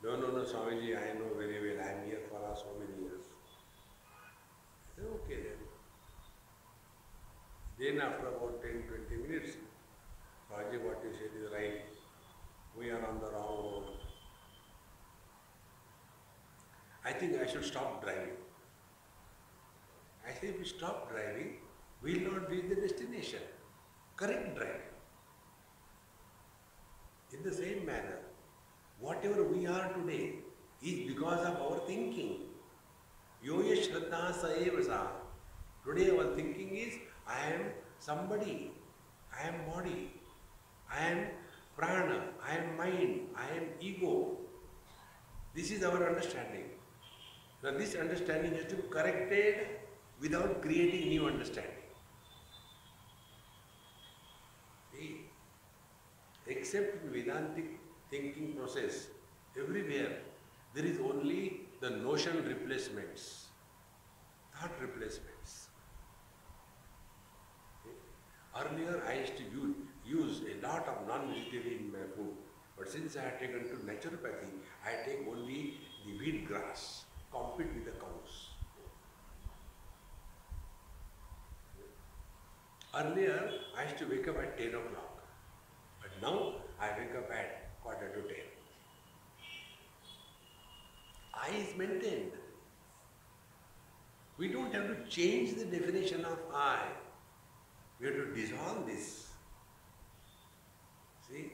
No, Swamiji, I know very well. I am here for so many years. I said, okay then. Then after about 10-20 minutes, Swamiji, what you said is right. We are on the wrong road. I think I should stop driving. I said, if we stop driving, we will not reach the destination. Correct driving. In the same manner, whatever we are today is because of our thinking. Yoya Shraddha sa eva sa. Today our thinking is, I am somebody, I am body, I am prana, I am mind, I am ego. This is our understanding. Now this understanding has to be corrected without creating new understanding. See? Except in Vedantic thinking process, everywhere there is only the notion replacements, thought replacements. Okay. Earlier I used to use a lot of non-vegetarian in my food, but since I have taken to naturopathy, I take only the wheat grass, compete with the cows. Earlier I used to wake up at 10 o'clock. Now I wake up at 9:45. I is maintained. We don't have to change the definition of I. We have to dissolve this. See?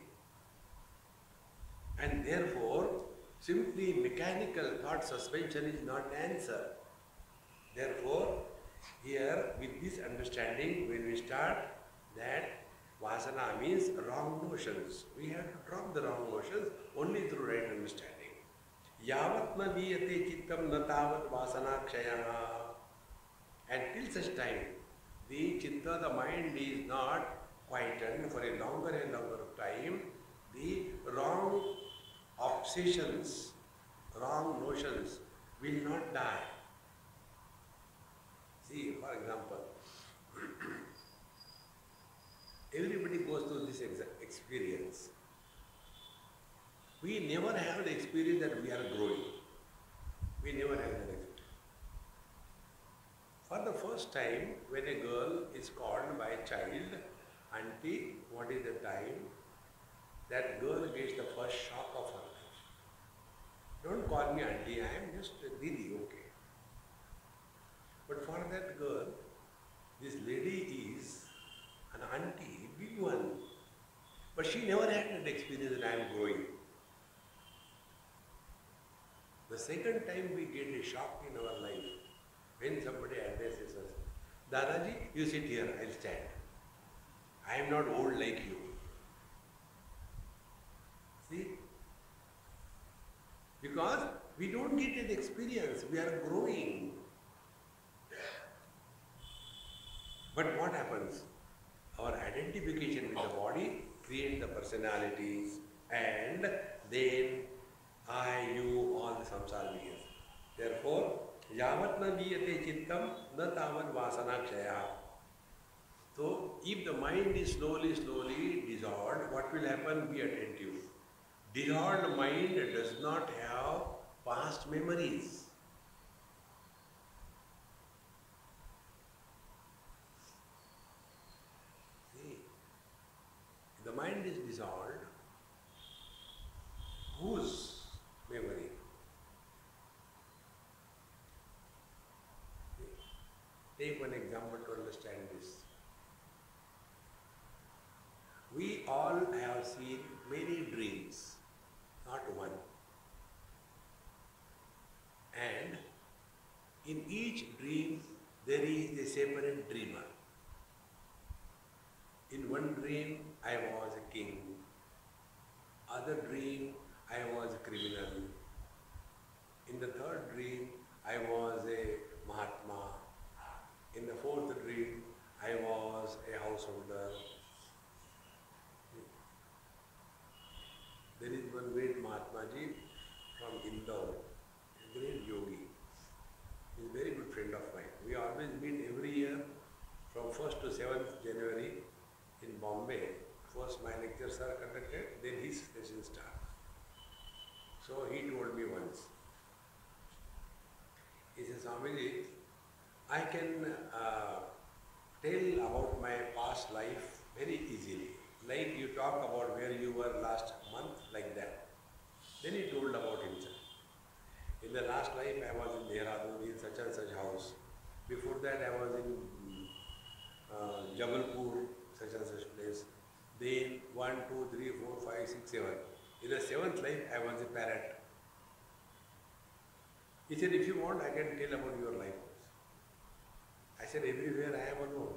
And therefore, simply mechanical thought suspension is not the answer. Therefore, here with this understanding, when we start that Vasana means wrong notions. We have to drop the wrong notions only through right understanding. Yavat na viyate chittam na tavat vasana kshayaha. And till such time, the chitta, the mind is not quietened for a longer and longer time, the wrong obsessions, wrong notions will not die. See, for example, everybody goes through this experience. We never have the experience that we are growing. We never have that experience. For the first time, when a girl is called by a child, Auntie, what is the time? That girl gets the first shock of her life. Don't call me Auntie, I am just Didi, okay. But for that girl, this lady is an auntie, big one. But she never had that experience that I am growing. The second time we get a shock in our life, when somebody addresses us, Dadaji, you sit here, I'll stand. I am not old like you. don't get an experience. We are growing. But what happens? Our identification with the body creates the personalities, and then I, you, all the samsara begins. Therefore, yavat na niyate chittam na tavat vasana kshaya. So, if the mind is slowly dissolved, what will happen? Be attentive. Dissolved mind does not have past memories. See, the mind is dissolved. Whose memory? Take one example to understand this. We all have seen many dreams, not one. And in each dream, there is a separate dreamer. In one dream, I was a king. Other dream, I was a criminal. In the third dream, I was a Mahatma. In the fourth dream, I was a householder. There is one great Mahatmaji from Indore, a great yogi. He is a very good friend of mine. We always meet every year from 1st to 7th January in Bombay. First my lectures are conducted, then his session starts. So he told me once, he says, Swamiji, I can tell about my past life very easily. Like you talk about where you were last month, like that. Then he told about himself. In the last life I was in Dehradun in such and such house. Before that I was in Jabalpur, such and such place. Then 1, 2, 3, 4, 5, 6, 7. In the 7th life I was a parrot. He said, if you want I can tell about your life. I said, everywhere I am alone.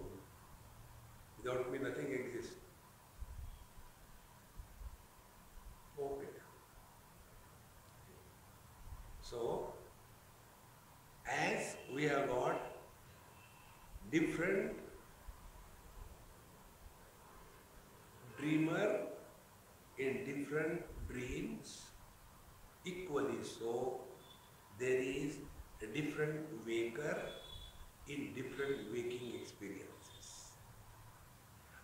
Without me nothing exists. Okay. So, as we have got different dreamer in different dreams, equally so, there is a different waker in different waking experiences.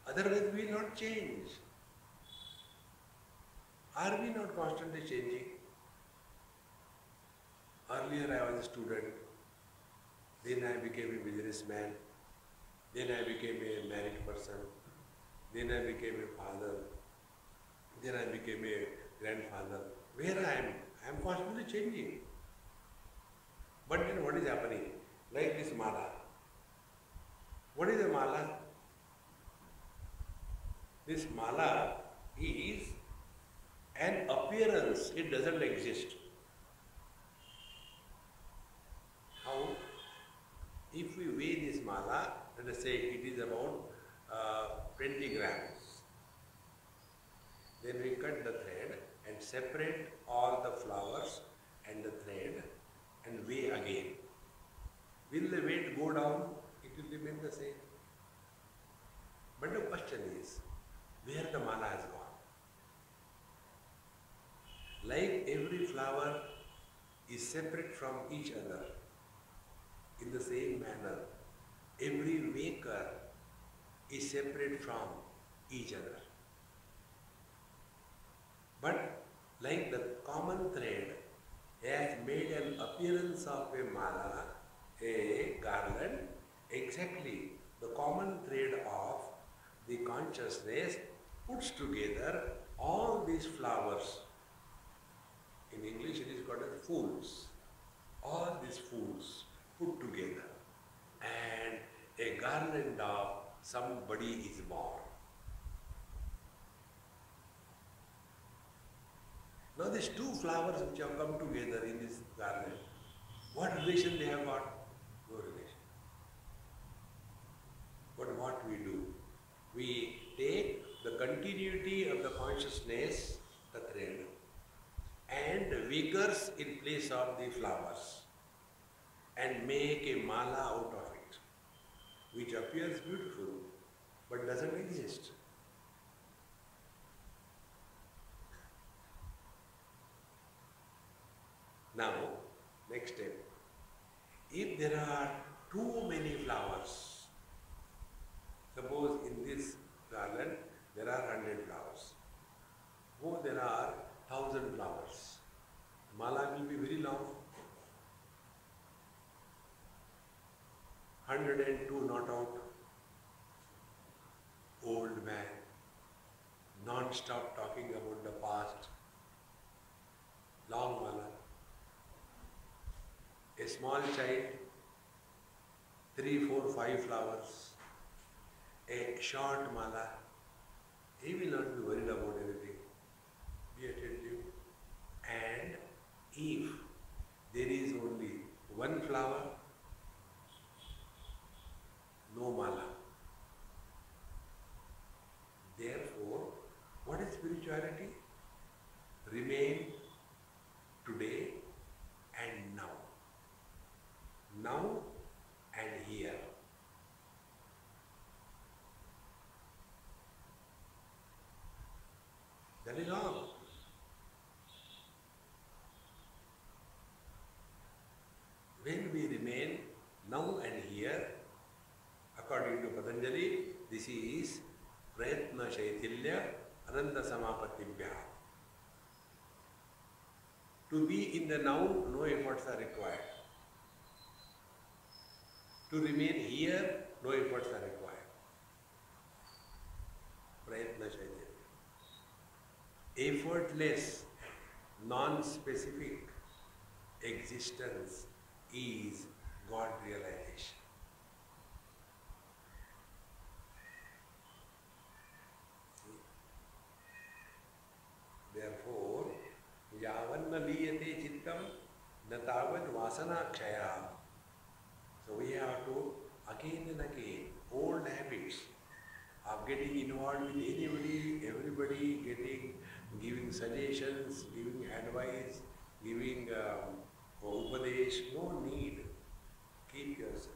Otherwise we will not change. Are we not constantly changing? Earlier I was a student, then I became a businessman, then I became a married person, then I became a father, then I became a grandfather. Where I am constantly changing. But then what is happening? Like this mala. What is a mala? This mala is an appearance, it doesn't exist. How? If we weigh this mala, let us say it is about 20 grams. Then we cut the thread and separate all the flowers and the thread and weigh again. Will the weight go down? It will remain the same. But the question is, where the mala has gone? Like every flower is separate from each other, in the same manner, every waker is separate from each other. But like the common thread has made an appearance of a mala, a garland, exactly the common thread of the consciousness puts together all these flowers. In English it is called as fools. All these fools put together and a garland of somebody is born. Now these two flowers which have come together in this garland, what relation they have got? No relation. But what we do? We take the continuity of the consciousness, the thread, and vigors in place of the flowers and make a mala out of it, which appears beautiful but doesn't exist. Now, next step. If there are too many flowers, suppose in this garland there are 100 flowers, or there are 1,000 flowers, mala will be very long. 102 not out. Old man, non-stop talking about the past. Long mala. A small child, 3, 4, 5 flowers. A short mala. He will not be worried about anything. Be attentive. And if there is only one flower, no mala. Therefore, what is spirituality? Remain today and now. Now and here. That is all. When we remain now and here, according to Patanjali, this is Prayatna Shaitilya Ananda Samapatibhya. To be in the now, no efforts are required. To remain here, no efforts are required. Prayatna Shaitilya. Effortless, non-specific existence is God realization. Therefore, yavanna liyate chittam natavad vasana kshaya. So we have to again and again, old habits of getting involved with anybody, everybody, giving suggestions, giving advice, giving upadesh, no need. Keep yourself.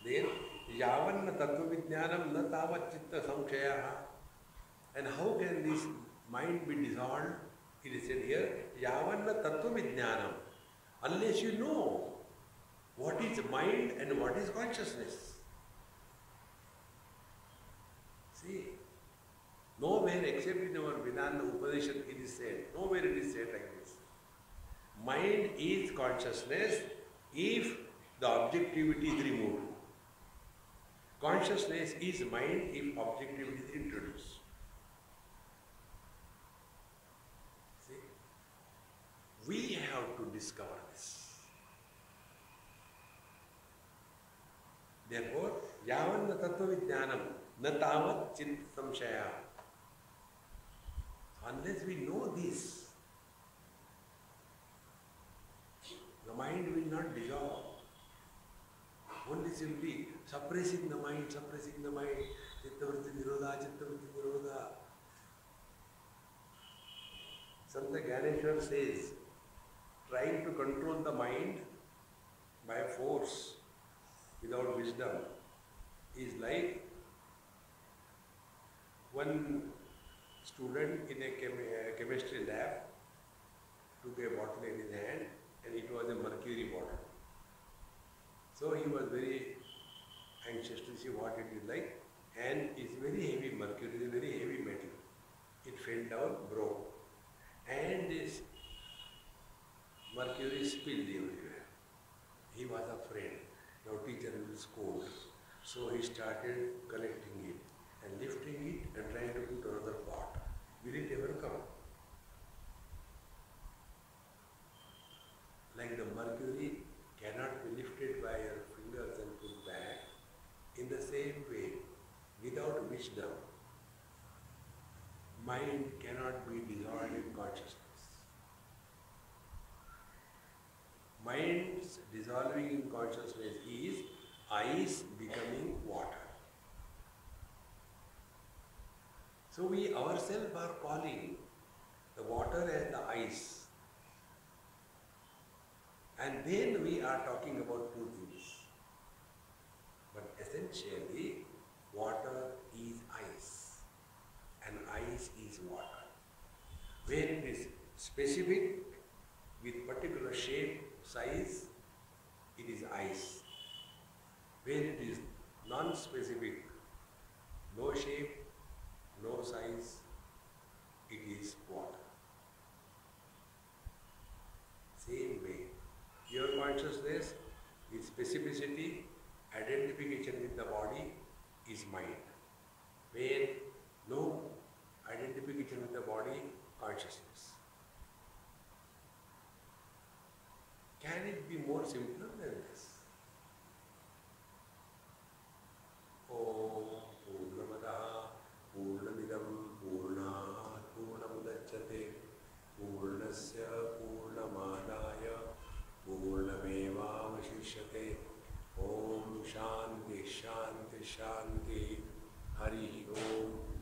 Then, yavanna tattva vijnanam na tavat chitta samkshayaha. And how can this mind be dissolved? It is said here, yavanna tattva vijnanam. Unless you know what is mind and what is consciousness. See, nowhere except in our Vedanta Upanishad it is said, nowhere it is said like this. Mind is consciousness if the objectivity is removed. Consciousness is mind if objectivity is introduced. See, we have to discover this. Therefore, yavanna tattva vijnanam na tavat chit samshaya. Unless we know this, the mind will not dissolve. Only simply suppressing the mind, chittavritti nirodha. Santa Gyaneshwar says, trying to control the mind by force without wisdom is like one student in a chemistry lab took a bottle in his hand and it was a mercury bottle. So he was very anxious to see what it is like, and it's very heavy mercury, it's a very heavy metal. It fell down, broke, and this mercury spilled everywhere. He was afraid. Now teacher will scold. So he started collecting it and lifting it and trying to put another pot. Will it ever come? Like the mercury cannot be lifted by your fingers and put back, in the same way, without wisdom, mind cannot be dissolved in consciousness. Mind's dissolving in consciousness is ice becoming water. So we ourselves are calling the water and the ice. And then we are talking about two things. But essentially, water is ice and ice is water. When it is specific with particular shape, size, it is ice. When it is non-specific, no shape, no size, it is water. Same way, your consciousness with specificity, identification with the body is mind. When no identification with the body, consciousness. Can it be more simpler than this? Om Purnamadaha Purnamidam Purnat Purnamudachyate Purnasya Purnamadaya Purnamevavashishyate. Om Shanti Shanti Shanti. Hari Om.